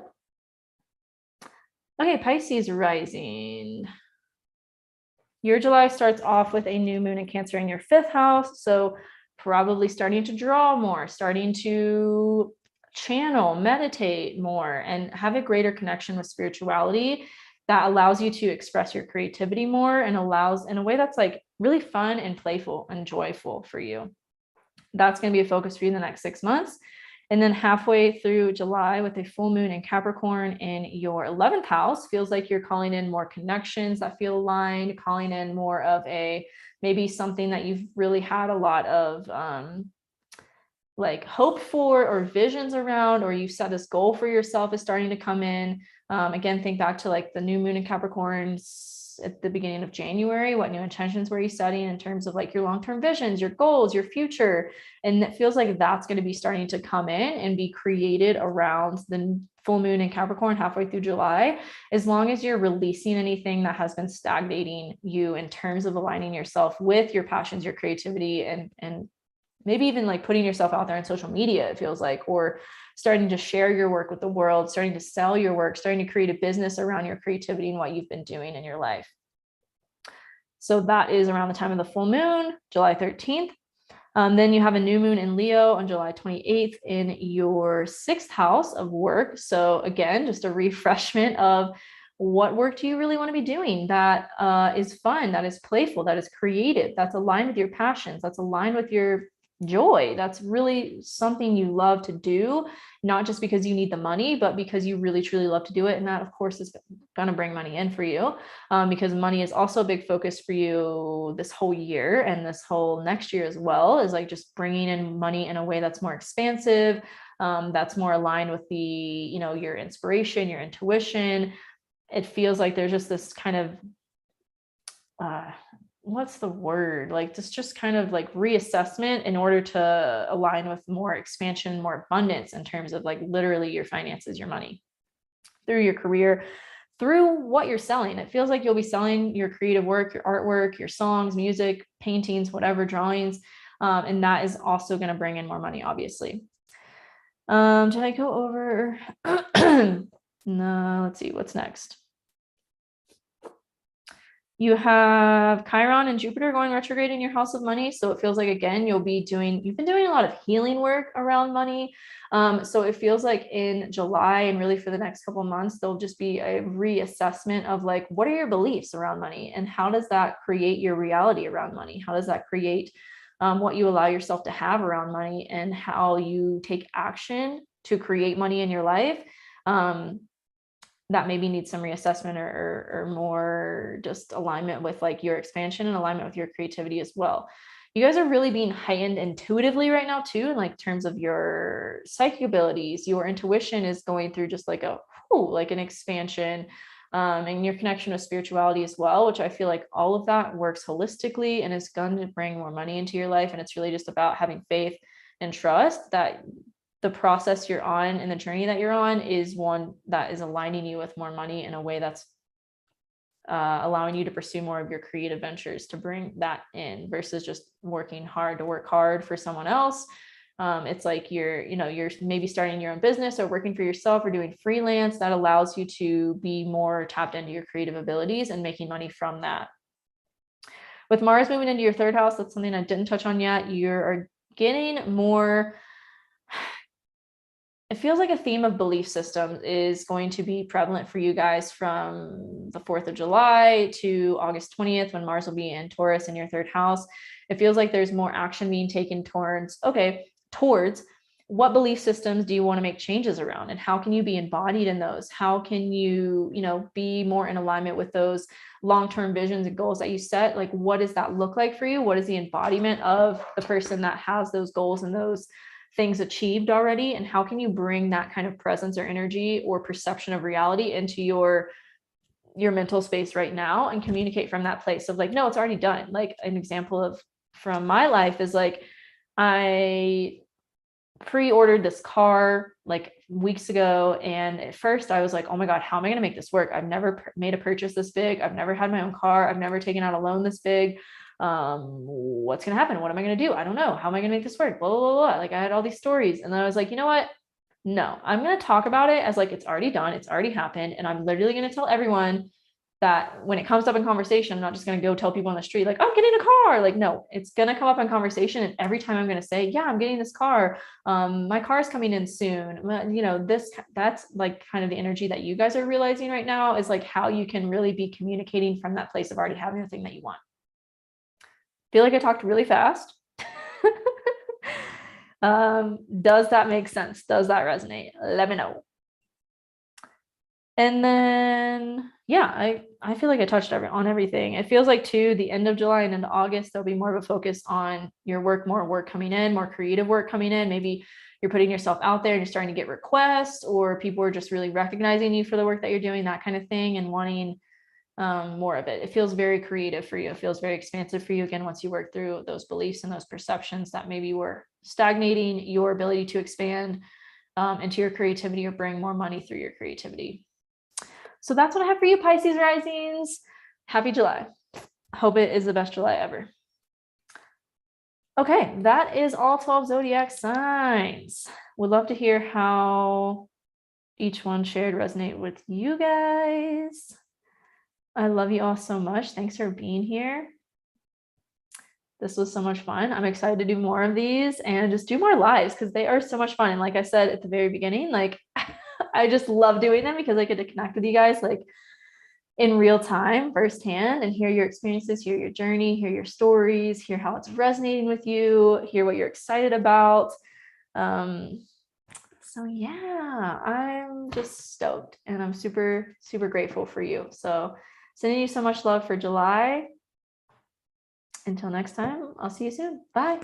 Okay, Pisces rising. Your July starts off with a new moon in Cancer in your 5th house. So probably starting to draw more, starting to channel, meditate more, and have a greater connection with spirituality that allows you to express your creativity more, and allows in a way that's like really fun and playful and joyful for you. That's going to be a focus for you in the next 6 months. And then halfway through July with a full moon in Capricorn in your 11th house, feels like you're calling in more connections that feel aligned, calling in more of a, maybe something that you've really had a lot of like hope for, or visions around, or you set this goal for yourself is starting to come in. Again, think back to like the new moon in Capricorns at the beginning of January. What new intentions were you setting in terms of like your long-term visions, your goals, your future? And it feels like that's going to be starting to come in and be created around the full moon in Capricorn halfway through July, as long as you're releasing anything that has been stagnating you in terms of aligning yourself with your passions, your creativity, and maybe even like putting yourself out there on social media, it feels like, or starting to share your work with the world, starting to sell your work, starting to create a business around your creativity and what you've been doing in your life. So that is around the time of the full moon, July 13th. Then you have a new moon in Leo on July 28th in your 6th house of work. So again, just a refreshment of What work do you really want to be doing that is fun, that is playful, that is creative, that's aligned with your passions, that's aligned with your joy, that's really something you love to do, not just because you need the money, but because you really truly love to do it. And that, of course, is going to bring money in for you, because money is also a big focus for you this whole year and this whole next year as well, is like just bringing in money in a way that's more expansive, that's more aligned with the, your inspiration, your intuition. It feels like there's just this kind of what's the word, like this just kind of like reassessment in order to align with more expansion, more abundance in terms of like literally your finances, your money, through your career, through what you're selling. It feels like you'll be selling your creative work, your artwork, your songs, music, paintings, whatever, drawings, and that is also going to bring in more money, obviously. Did I go over no, let's see what's next. You have Chiron and Jupiter going retrograde in your house of money. So it feels like, again, you've been doing a lot of healing work around money. So it feels like in July and really for the next couple of months, there'll just be a reassessment of like, what are your beliefs around money? And how does that create your reality around money? How does that create what you allow yourself to have around money, and how you take action to create money in your life? That maybe needs some reassessment or more just alignment with like your expansion and alignment with your creativity as well. You guys are really being heightened intuitively right now too, in like terms of your psychic abilities. Your intuition is going through just like like an expansion, and your connection with spirituality as well, which I feel like all of that works holistically and is going to bring more money into your life. And it's really just about having faith and trust that the process you're on and the journey that you're on is one that is aligning you with more money in a way that's allowing you to pursue more of your creative ventures to bring that in, versus just working hard to work hard for someone else. It's like you're maybe starting your own business or working for yourself or doing freelance that allows you to be more tapped into your creative abilities and making money from that. With Mars moving into your third house, that's something I didn't touch on yet. You're getting more, it feels like a theme of belief systems is going to be prevalent for you guys from the 4th of July to August 20th, when Mars will be in Taurus in your third house. It feels like there's more action being taken towards what belief systems do you want to make changes around, and how can you be embodied in those? How can you, be more in alignment with those long-term visions and goals that you set? Like, what does that look like for you? What is the embodiment of the person that has those goals and those things achieved already? And how can you bring that kind of presence or energy or perception of reality into your mental space right now and communicate from that place of like, no, it's already done. Like an example from my life is like, I pre-ordered this car like weeks ago, and at first I was like, oh my god, how am I going to make this work? I've never made a purchase this big. I've never had my own car. I've never taken out a loan this big. What's going to happen? What am I going to do? I don't know. How am I going to make this work? Blah, blah, blah, blah. Like I had all these stories, and then I was like, you know what? No, I'm going to talk about it as like, it's already done. It's already happened. And I'm literally going to tell everyone that when it comes up in conversation, I'm not just going to go tell people on the street, like, I'm getting a car. Like, no, it's going to come up in conversation. And every time I'm going to say, yeah, I'm getting this car. My car is coming in soon. That's like kind of the energy that you guys are realizing right now, is like how you can really be communicating from that place of already having the thing that you want. Feel like I talked really fast. Does that make sense? Does that resonate? Let me know. And then, yeah, I feel like I touched on everything. It feels like too, the end of July and into August, there'll be more of a focus on your work, more work coming in, more creative work coming in. Maybe you're putting yourself out there and you're starting to get requests, or people are just really recognizing you for the work that you're doing, that kind of thing, and wanting more of it. It feels very creative for you. It feels very expansive for you. Again, once you work through those beliefs and those perceptions that maybe were stagnating your ability to expand into your creativity or bring more money through your creativity. So that's what I have for you, Pisces Risings. Happy July. Hope it is the best July ever. Okay, that is all 12 zodiac signs. Would love to hear how each one shared resonate with you guys. I love you all so much. Thanks for being here. This was so much fun. I'm excited to do more of these and just do more lives, because they are so much fun. And like I said at the very beginning, like I just love doing them because I get to connect with you guys like in real time firsthand and hear your experiences, hear your journey, hear your stories, hear how it's resonating with you, hear what you're excited about. So yeah, I'm just stoked and I'm super, super grateful for you. So sending you so much love for July. Until next time, I'll see you soon. Bye.